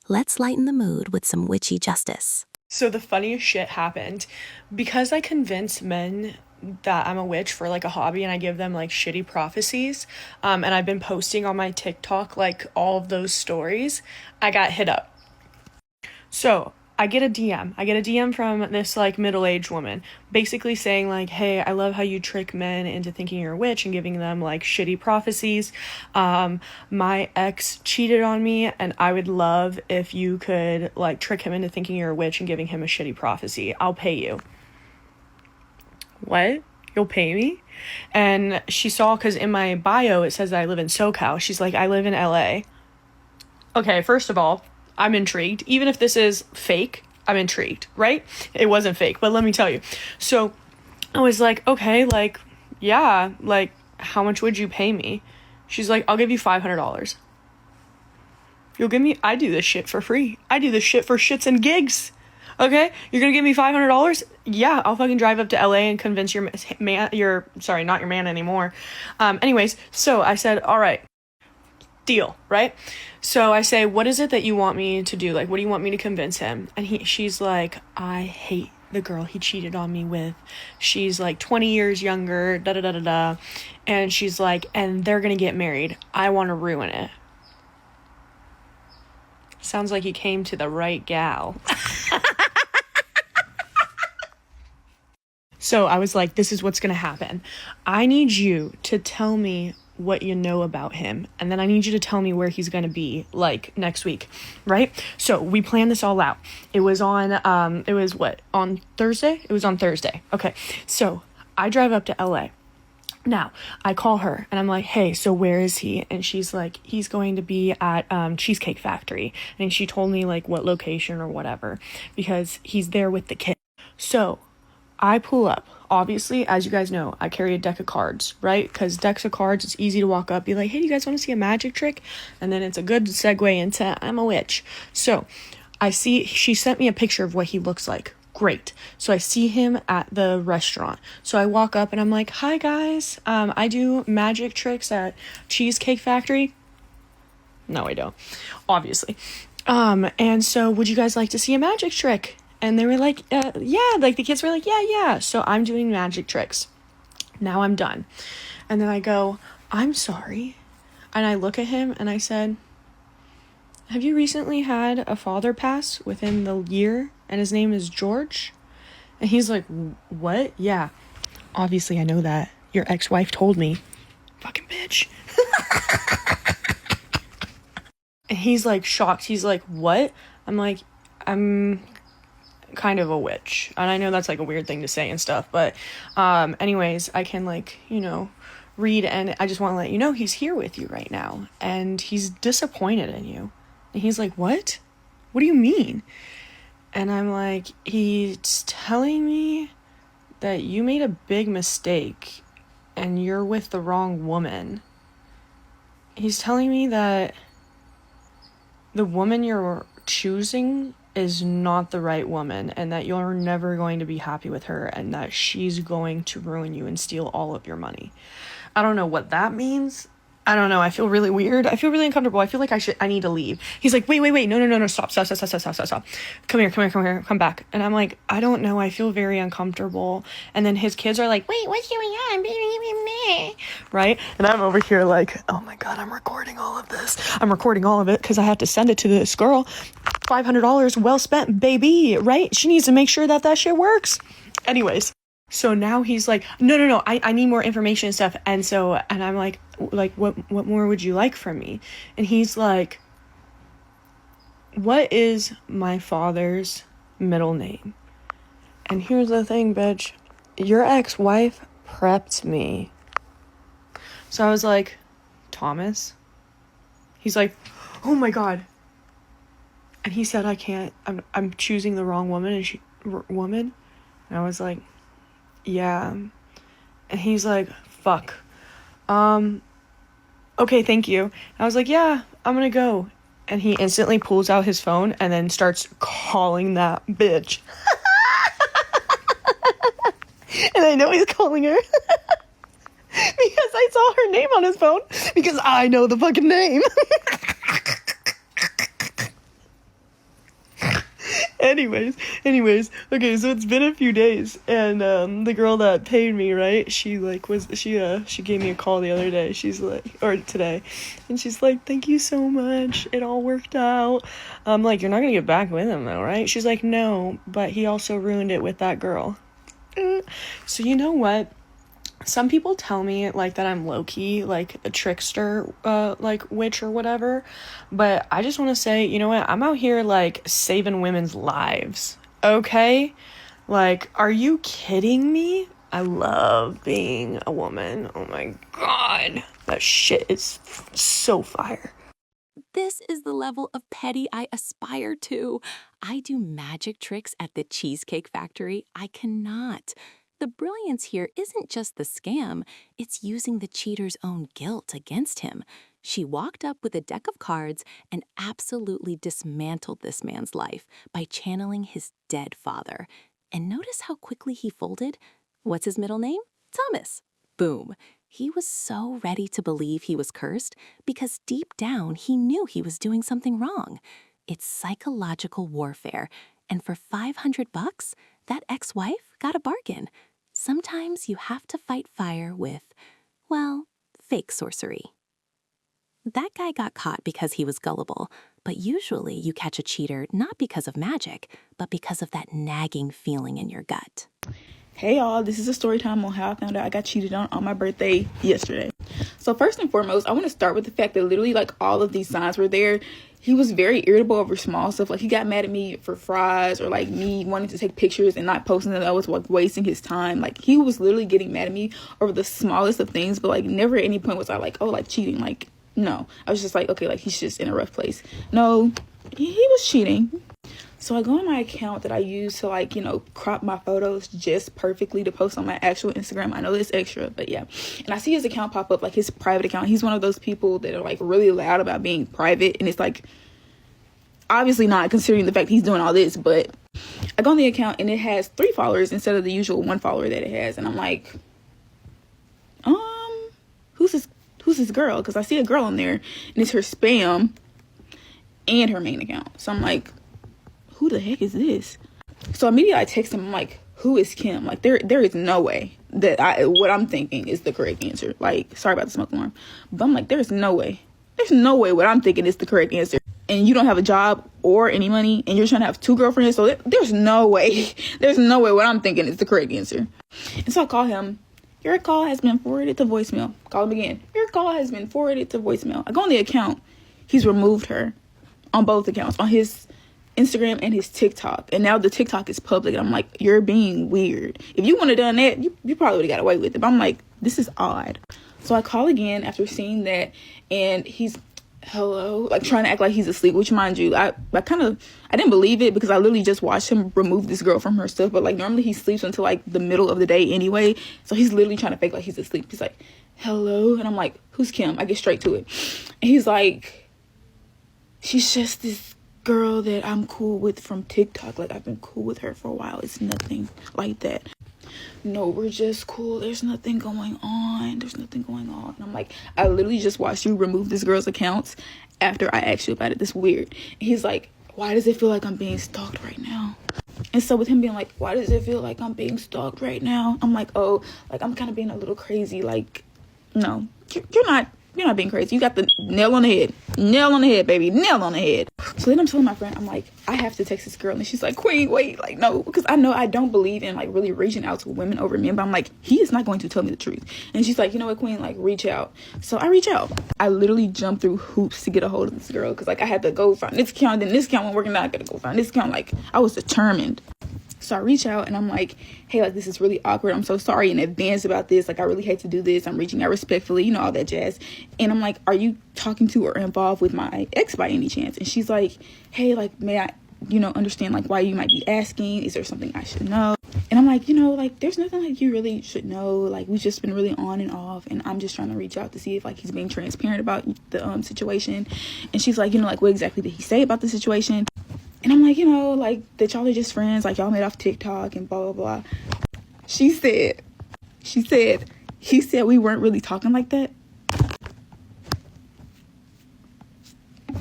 Let's lighten the mood with some witchy justice. So the funniest shit happened. Because I convince men that I'm a witch for like a hobby and I give them like shitty prophecies, and I've been posting on my TikTok like all of those stories, I got hit up. So I get a DM from this like middle-aged woman basically saying like, hey, I love how you trick men into thinking you're a witch and giving them like shitty prophecies. My ex cheated on me and I would love if you could like trick him into thinking you're a witch and giving him a shitty prophecy. I'll pay you. What? You'll pay me? And she saw, because in my bio it says that I live in SoCal. She's like, I live in LA. Okay, first of all, I'm intrigued. Even if this is fake, I'm intrigued, right? It wasn't fake, but let me tell you. So I was like, okay, like, yeah, like, how much would you pay me? She's like, I'll give you $500. You'll give me, I do this shit for free. I do this shit for shits and gigs. Okay, you're gonna give me $500? Yeah, I'll fucking drive up to LA and convince your man, not your man anymore. Anyways, so I said, all right, deal, right? So I say, what is it that you want me to do? Like, what do you want me to convince him? And she's like, I hate the girl he cheated on me with. She's like 20 years younger, da da da da da. And she's like, and they're gonna get married. I want to ruin it. Sounds like you came to the right gal. So I was like, this is what's going to happen. I need you to tell me what you know about him. And then I need you to tell me where he's going to be like next week. Right? So we planned this all out. It was on, on Thursday? It was on Thursday. Okay. So I drive up to LA. Now, I call her and I'm like, hey, so where is he? And she's like, he's going to be at Cheesecake Factory. And she told me like what location or whatever, because he's there with the kid. So I pull up. Obviously, as you guys know, I carry a deck of cards, right? Because decks of cards, it's easy to walk up, be like, hey, do you guys want to see a magic trick? And then it's a good segue into I'm a witch. So I see, she sent me a picture of what he looks like. Great. So I see him at the restaurant. So I walk up and I'm like, hi guys, I do magic tricks at Cheesecake Factory. No, I don't, obviously. And so would you guys like to see a magic trick? And they were like, yeah, like the kids were like, yeah. So I'm doing magic tricks. Now I'm done. And then I go, I'm sorry. And I look at him and I said, have you recently had a father pass within the year? And his name is George? And he's like, what? Yeah. Obviously, I know that. Your ex-wife told me. Fucking bitch. And he's like shocked. He's like, what? I'm like, I'm kind of a witch. And I know that's like a weird thing to say and stuff. But anyways, I can like, read. And I just want to let you know he's here with you right now. And he's disappointed in you. And he's like, what? What do you mean? And I'm like, he's telling me that you made a big mistake and you're with the wrong woman. He's telling me that the woman you're choosing is not the right woman and that you're never going to be happy with her and that she's going to ruin you and steal all of your money. I don't know what that means. I don't know. I feel really weird. I feel really uncomfortable. I feel like I need to leave. He's like, wait. No. Stop. Come here. Come back. And I'm like, I don't know. I feel very uncomfortable. And then his kids are like, wait, what's going on? Right? And I'm over here like, oh my God, I'm recording all of this. I'm recording all of it because I have to send it to this girl. $500 well spent, baby. Right? She needs to make sure that shit works. Anyways. So now he's like, no, I need more information and stuff. And I'm like, what more would you like from me? And he's like, what is my father's middle name? And here's the thing, bitch. Your ex-wife prepped me. So I was like, Thomas? He's like, oh my God. And he said, I can't, I'm choosing the wrong woman. And woman? And I was like, yeah. And he's like, fuck. Okay, thank you. And I was like, yeah, I'm gonna go. And he instantly pulls out his phone and then starts calling that bitch. And I know he's calling her because I saw her name on his phone because I know the fucking name. anyways, okay, so it's been a few days, and the girl that paid me, right, she gave me a call the other day, she's like, or today, and she's like, thank you so much, it all worked out. I'm like, you're not gonna get back with him though, right? She's like, no, but he also ruined it with that girl. So you know what? Some people tell me, like, that I'm low-key, like, a trickster, like, witch or whatever, but I just want to say, you know what, I'm out here, like, saving women's lives, okay? Like, are you kidding me? I love being a woman. Oh my god, that shit is so fire. This is the level of petty I aspire to. I do magic tricks at the Cheesecake Factory. I cannot. The brilliance here isn't just the scam, it's using the cheater's own guilt against him. She walked up with a deck of cards and absolutely dismantled this man's life by channeling his dead father. And notice how quickly he folded? What's his middle name? Thomas. Boom. He was so ready to believe he was cursed because deep down he knew he was doing something wrong. It's psychological warfare, and for $500, that ex-wife got a bargain. Sometimes you have to fight fire with, well, fake sorcery. That guy got caught because he was gullible, but usually you catch a cheater not because of magic, but because of that nagging feeling in your gut. Hey y'all, this is a story time on how I found out I got cheated on my birthday yesterday. So first and foremost, I want to start with the fact that literally like all of these signs were there. He was very irritable over small stuff. Like he got mad at me for fries or like me wanting to take pictures and not posting them. I was like wasting his time. Like he was literally getting mad at me over the smallest of things, but like never at any point was I like, oh, like cheating. Like, no, I was just like, okay, like he's just in a rough place. No, he was cheating. So I go on my account that I use to like, you know, crop my photos just perfectly to post on my actual Instagram. I know it's extra, but yeah. And I see his account pop up, like his private account. He's one of those people that are like really loud about being private. And it's like, obviously not considering the fact he's doing all this, but I go on the account and it has 3 followers instead of the usual 1 follower that it has. And I'm like, who's this girl? Because I see a girl on there and it's her spam and her main account. So I'm like, who the heck is this? So immediately I text him, I'm like, who is Kim? Like there is no way that what I'm thinking is the correct answer. Like, sorry about the smoke alarm, but I'm like, there's no way what I'm thinking is the correct answer. And you don't have a job or any money and you're trying to have 2 girlfriends. So there's no way what I'm thinking is the correct answer. And so I call him. Your call has been forwarded to voicemail. Call him again. Your call has been forwarded to voicemail. I go on the account. He's removed her on both accounts, on his Instagram and his TikTok. And now the TikTok is public. And I'm like, you're being weird. If you would have done that, you probably would have got away with it. But I'm like, this is odd. So I call again after seeing that. And he's, hello, like trying to act like he's asleep, which mind you, I didn't believe it because I literally just watched him remove this girl from her stuff. But like normally he sleeps until like the middle of the day anyway. So he's literally trying to fake like he's asleep. He's like, hello. And I'm like, who's Kim? I get straight to it. And he's like, she's just this girl that I'm cool with from TikTok. Like I've been cool with her for a while. It's nothing like that. No, we're just cool. There's nothing going on. And I'm like, I literally just watched you remove this girl's accounts after I asked you about it. This weird. And he's like, why does it feel like I'm being stalked right now? And so with him being like, why does it feel like I'm being stalked right now? I'm like, oh, like I'm kind of being a little crazy. Like, no, you're not being crazy. You got the nail on the head, baby, nail on the head. So then I'm telling my friend, I'm like, I have to text this girl. And she's like, Queen, wait, like, no, because I know I don't believe in like really reaching out to women over men, but I'm like, he is not going to tell me the truth. And she's like, you know what, Queen, like reach out. So I reach out. I literally jumped through hoops to get a hold of this girl because like I had to go find this account, then this account wasn't working out. I gotta go find this account. Like I was determined. So I reach out and I'm like, hey, like, this is really awkward. I'm so sorry in advance about this. Like, I really hate to do this. I'm reaching out respectfully, you know, all that jazz. And I'm like, are you talking to or involved with my ex by any chance? And she's like, hey, like, may I, you know, understand, like, why you might be asking? Is there something I should know? And I'm like, you know, like, there's nothing like you really should know. Like, we've just been really on and off. And I'm just trying to reach out to see if, like, he's being transparent about the situation. And she's like, you know, like, what exactly did he say about the situation? And I'm like, you know, like, that y'all are just friends, like, y'all made off TikTok and blah, blah, blah. He said we weren't really talking like that.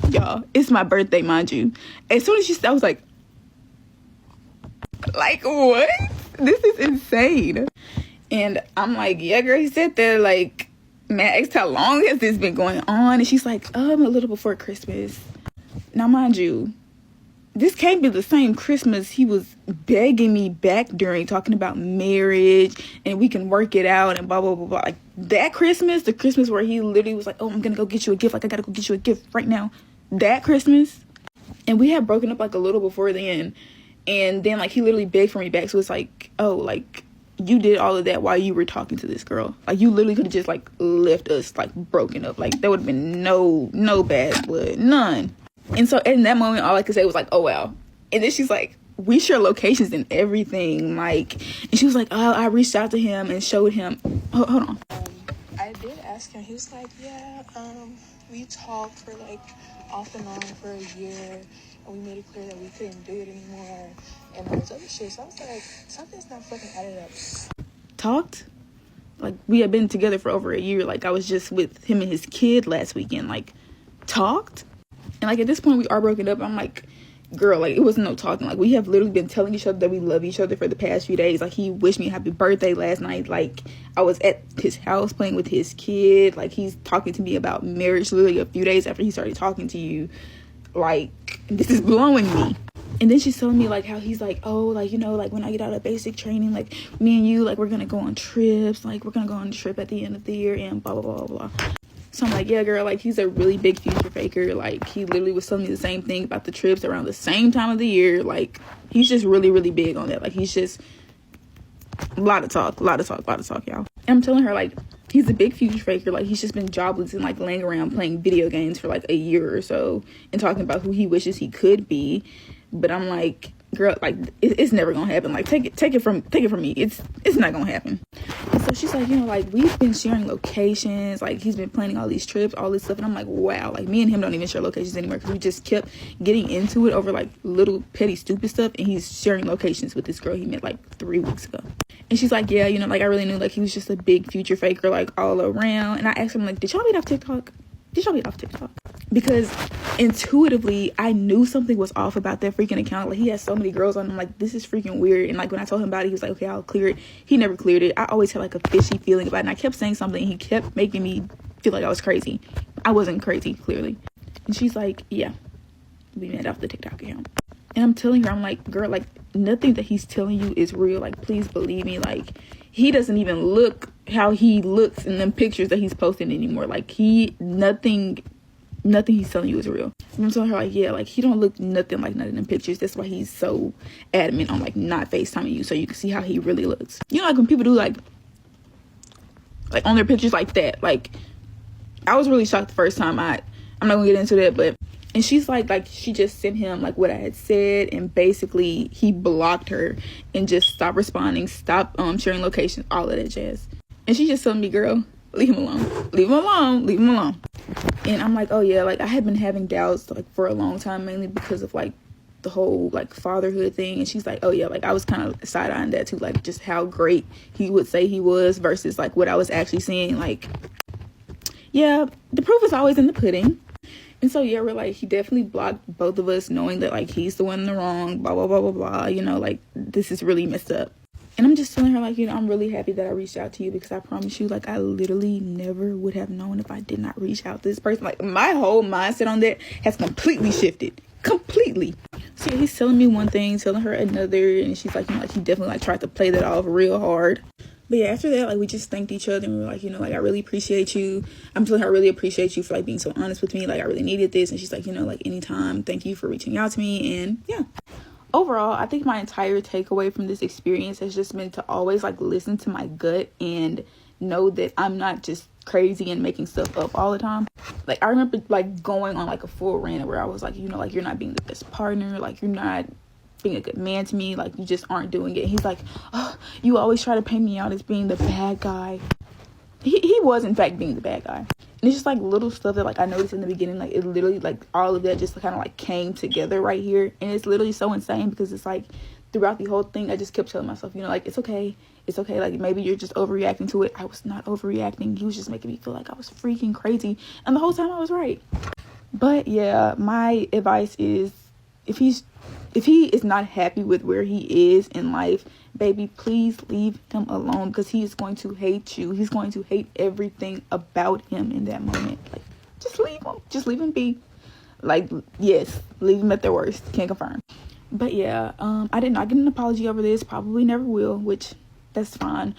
Y'all, it's my birthday, mind you. As soon as she said, I was like, Like, what? This is insane. And I'm like, yeah, girl, he said that, like, man, I asked how long has this been going on? And she's like, a little before Christmas. Now, mind you, this can't be the same Christmas he was begging me back during, talking about marriage and we can work it out and blah, blah, blah, blah. Like, that Christmas, the Christmas where he literally was like, oh, I'm going to go get you a gift. Like, I got to go get you a gift right now. That Christmas. And we had broken up, like, a little before then. And then, like, he literally begged for me back. So it's like, oh, like, you did all of that while you were talking to this girl. Like, you literally could have just, like, left us, like, broken up. Like, there would have been no bad blood. None. And so in that moment, all I could say was like, oh, wow. And then she's like, we share locations and everything. Like, and she was like, oh, I reached out to him and showed him. Hold on. I did ask him. He was like, yeah, we talked for like off and on for a year. And we made it clear that we couldn't do it anymore. And all this other shit. So I was like, something's not fucking added up. Talked? Like, we had been together for over a year. Like, I was just with him and his kid last weekend. Like, talked? And, like, at this point, we are broken up. I'm like, girl, like, it wasn't no talking. Like, we have literally been telling each other that we love each other for the past few days. Like, he wished me happy birthday last night. Like, I was at his house playing with his kid. Like, he's talking to me about marriage literally a few days after he started talking to you. Like, this is blowing me. And then she's telling me, like, how he's like, oh, like, you know, like, when I get out of basic training, like, me and you, like, we're going to go on trips. Like, we're going to go on a trip at the end of the year and blah, blah, blah, blah. So I'm like, yeah, girl, like, he's a really big future faker. Like, he literally was telling me the same thing about the trips around the same time of the year. Like, he's just really, really big on that. Like, he's just a lot of talk, y'all. And I'm telling her, like, he's a big future faker. Like, he's just been jobless and, like, laying around playing video games for, like, a year or so and talking about who he wishes he could be. But I'm like, girl, like, it's never gonna happen. Like, take it from me. It's not gonna happen. And so she's like, you know, like, we've been sharing locations. Like, he's been planning all these trips, all this stuff. And I'm like, wow. Like, me and him don't even share locations anymore because we just kept getting into it over, like, little petty stupid stuff. And he's sharing locations with this girl he met, like, 3 weeks ago. And she's like, yeah, you know, like, I really knew, like, he was just a big future faker, like, all around. And I asked him, like, did y'all meet off TikTok? Because intuitively, I knew something was off about that freaking account. Like, he has so many girls on him. Like, this is freaking weird. And, like, when I told him about it, he was like, okay, I'll clear it. He never cleared it. I always had, like, a fishy feeling about it. And I kept saying something. And he kept making me feel like I was crazy. I wasn't crazy, clearly. And she's like, yeah, we met off the TikTok account. And I'm telling her, I'm like, girl, like, nothing that he's telling you is real. Like, please believe me. Like, he doesn't even look how he looks in them pictures that he's posting anymore. Like, nothing he's telling you is real. And I'm telling her, like, yeah, like, he don't look nothing like none of them pictures. That's why he's so adamant on, like, not FaceTiming you so you can see how he really looks. You know, like, when people do, like on their pictures like that. Like, I was really shocked the first time. I'm not gonna get into that, but... And she's like, she just sent him, like, what I had said, and basically he blocked her and just stopped responding, stopped sharing locations, all of that jazz. And she just told me, girl, leave him alone. And I'm like, oh yeah, like, I had been having doubts, like, for a long time, mainly because of, like, the whole, like, fatherhood thing. And she's like, oh yeah, like, I was kind of side-eyeing that too, like, just how great he would say he was versus, like, what I was actually seeing. Like, yeah, the proof is always in the pudding. And so, yeah, we're like, he definitely blocked both of us, knowing that, like, he's the one in the wrong, blah, blah, blah, blah, blah. You know, like, this is really messed up. And I'm just telling her, like, you know, I'm really happy that I reached out to you because I promise you, like, I literally never would have known if I did not reach out to this person. Like, my whole mindset on that has completely shifted. Completely. So, yeah, he's telling me one thing, telling her another. And she's like, you know, like, he definitely, like, tried to play that off real hard. But yeah, after that, like, we just thanked each other and we were like, you know, like, I really appreciate you. I'm telling her I really appreciate you for, like, being so honest with me. Like, I really needed this. And she's like, you know, like, anytime. Thank you for reaching out to me. And yeah. Overall, I think my entire takeaway from this experience has just been to always, like, listen to my gut and know that I'm not just crazy and making stuff up all the time. Like, I remember, like, going on, like, a full rant where I was like, you know, like, you're not being the best partner. Like, you're not being a good man to me. Like, you just aren't doing it. And he's like, oh, you always try to paint me out as being the bad guy. He was, in fact, being the bad guy. And it's just, like, little stuff that, like, I noticed in the beginning. Like, it literally, like, all of that just kind of, like, came together right here. And it's literally so insane because it's, like, throughout the whole thing, I just kept telling myself, you know, like, it's okay. Like, maybe you're just overreacting to it. I was not overreacting. He was just making me feel like I was freaking crazy. And the whole time I was right. But, yeah, my advice is, if if he is not happy with where he is in life, baby, please leave him alone, because he is going to hate you. He's going to hate everything about him in that moment. Like, just leave him. Just leave him be. Like, yes, leave them at their worst. Can't confirm. But yeah, I did not get an apology over this. Probably never will, which that's fine.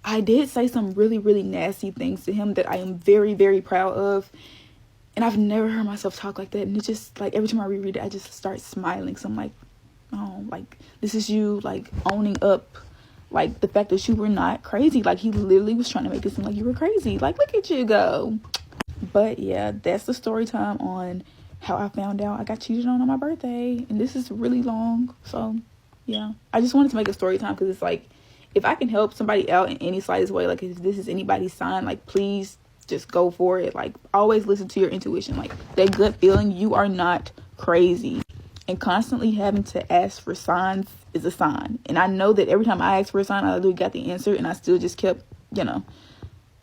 I did say some really, really nasty things to him that I am very, very proud of. And I've never heard myself talk like that. And it's just like every time I reread it, I just start smiling. So I'm like, oh, like this is you like owning up like the fact that you were not crazy. Like he literally was trying to make it seem like you were crazy. Like, look at you go. But yeah, that's the story time on how I found out I got cheated on my birthday. And this is really long. So yeah, I just wanted to make a story time because it's like, if I can help somebody out in any slightest way, like if this is anybody's sign, like please just go for it. Like always listen to your intuition, like that gut feeling. You are not crazy. And constantly having to ask for signs is a sign. And I know that every time I asked for a sign, I literally got the answer and I still just kept,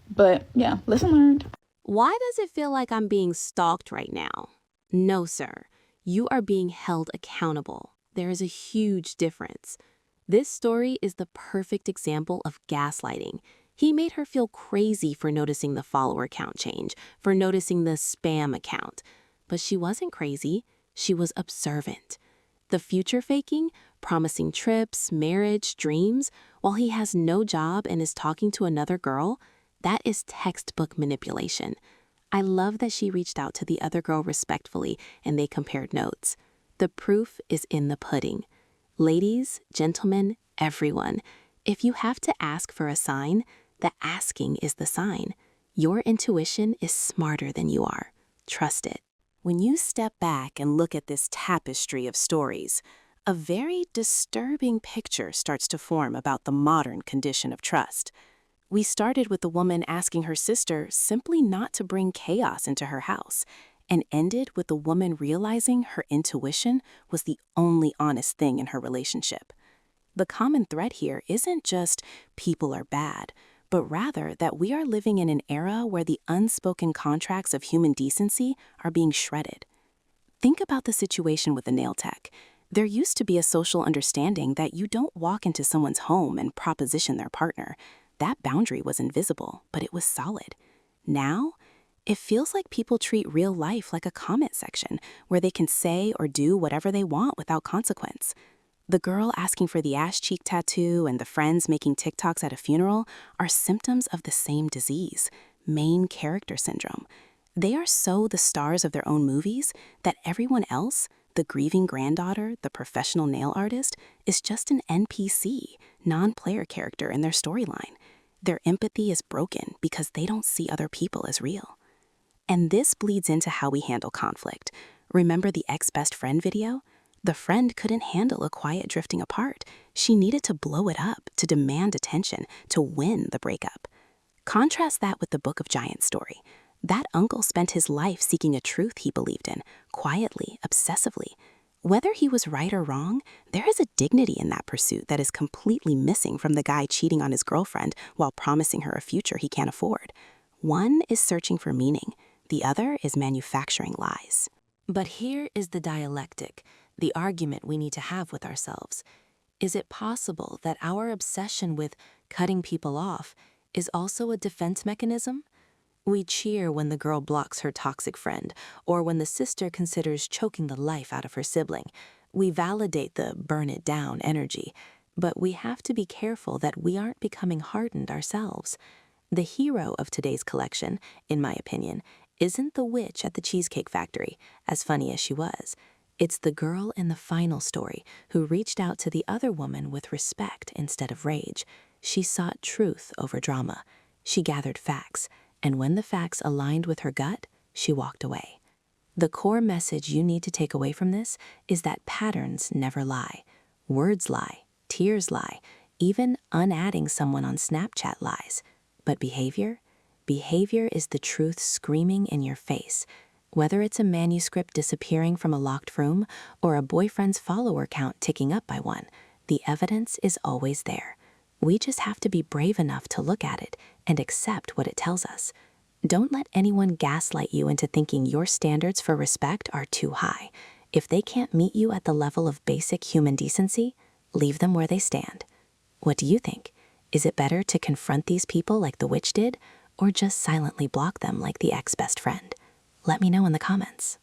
But yeah, lesson learned. Why does it feel like I'm being stalked right now? No, sir. You are being held accountable. There is a huge difference. This story is the perfect example of gaslighting. He made her feel crazy for noticing the follower count change, for noticing the spam account. But she wasn't crazy. She was observant. The future faking, promising trips, marriage, dreams, while he has no job and is talking to another girl, that is textbook manipulation. I love that she reached out to the other girl respectfully and they compared notes. The proof is in the pudding. Ladies, gentlemen, everyone, if you have to ask for a sign, the asking is the sign. Your intuition is smarter than you are. Trust it. When you step back and look at this tapestry of stories, a very disturbing picture starts to form about the modern condition of trust. We started with the woman asking her sister simply not to bring chaos into her house, and ended with the woman realizing her intuition was the only honest thing in her relationship. The common thread here isn't just people are bad, but rather that we are living in an era where the unspoken contracts of human decency are being shredded. Think about the situation with the nail tech. There used to be a social understanding that you don't walk into someone's home and proposition their partner. That boundary was invisible, but it was solid. Now, it feels like people treat real life like a comment section where they can say or do whatever they want without consequence. The girl asking for the ash cheek tattoo and the friends making TikToks at a funeral are symptoms of the same disease, main character syndrome. They are so the stars of their own movies that everyone else, the grieving granddaughter, the professional nail artist, is just an NPC, non-player character in their storyline. Their empathy is broken because they don't see other people as real. And this bleeds into how we handle conflict. Remember the ex-best friend video? The friend couldn't handle a quiet drifting apart. She needed to blow it up, to demand attention, to win the breakup. Contrast that with the Book of Giants story. That uncle spent his life seeking a truth he believed in, quietly, obsessively. Whether he was right or wrong, there is a dignity in that pursuit that is completely missing from the guy cheating on his girlfriend while promising her a future he can't afford. One is searching for meaning. The other is manufacturing lies. But here is the dialectic, the argument we need to have with ourselves. Is it possible that our obsession with cutting people off is also a defense mechanism? We cheer when the girl blocks her toxic friend, or when the sister considers choking the life out of her sibling. We validate the burn it down energy, but we have to be careful that we aren't becoming hardened ourselves. The hero of today's collection, in my opinion, isn't the witch at the Cheesecake Factory, as funny as she was. It's the girl in the final story who reached out to the other woman with respect instead of rage. She sought truth over drama. She gathered facts, and when the facts aligned with her gut, she walked away. The core message you need to take away from this is that patterns never lie. Words lie, tears lie, even unadding someone on Snapchat lies. But behavior? Behavior is the truth screaming in your face. Whether it's a manuscript disappearing from a locked room or a boyfriend's follower count ticking up by one, the evidence is always there. We just have to be brave enough to look at it and accept what it tells us. Don't let anyone gaslight you into thinking your standards for respect are too high. If they can't meet you at the level of basic human decency, leave them where they stand. What do you think? Is it better to confront these people like the witch did, or just silently block them like the ex-best friend? Let me know in the comments.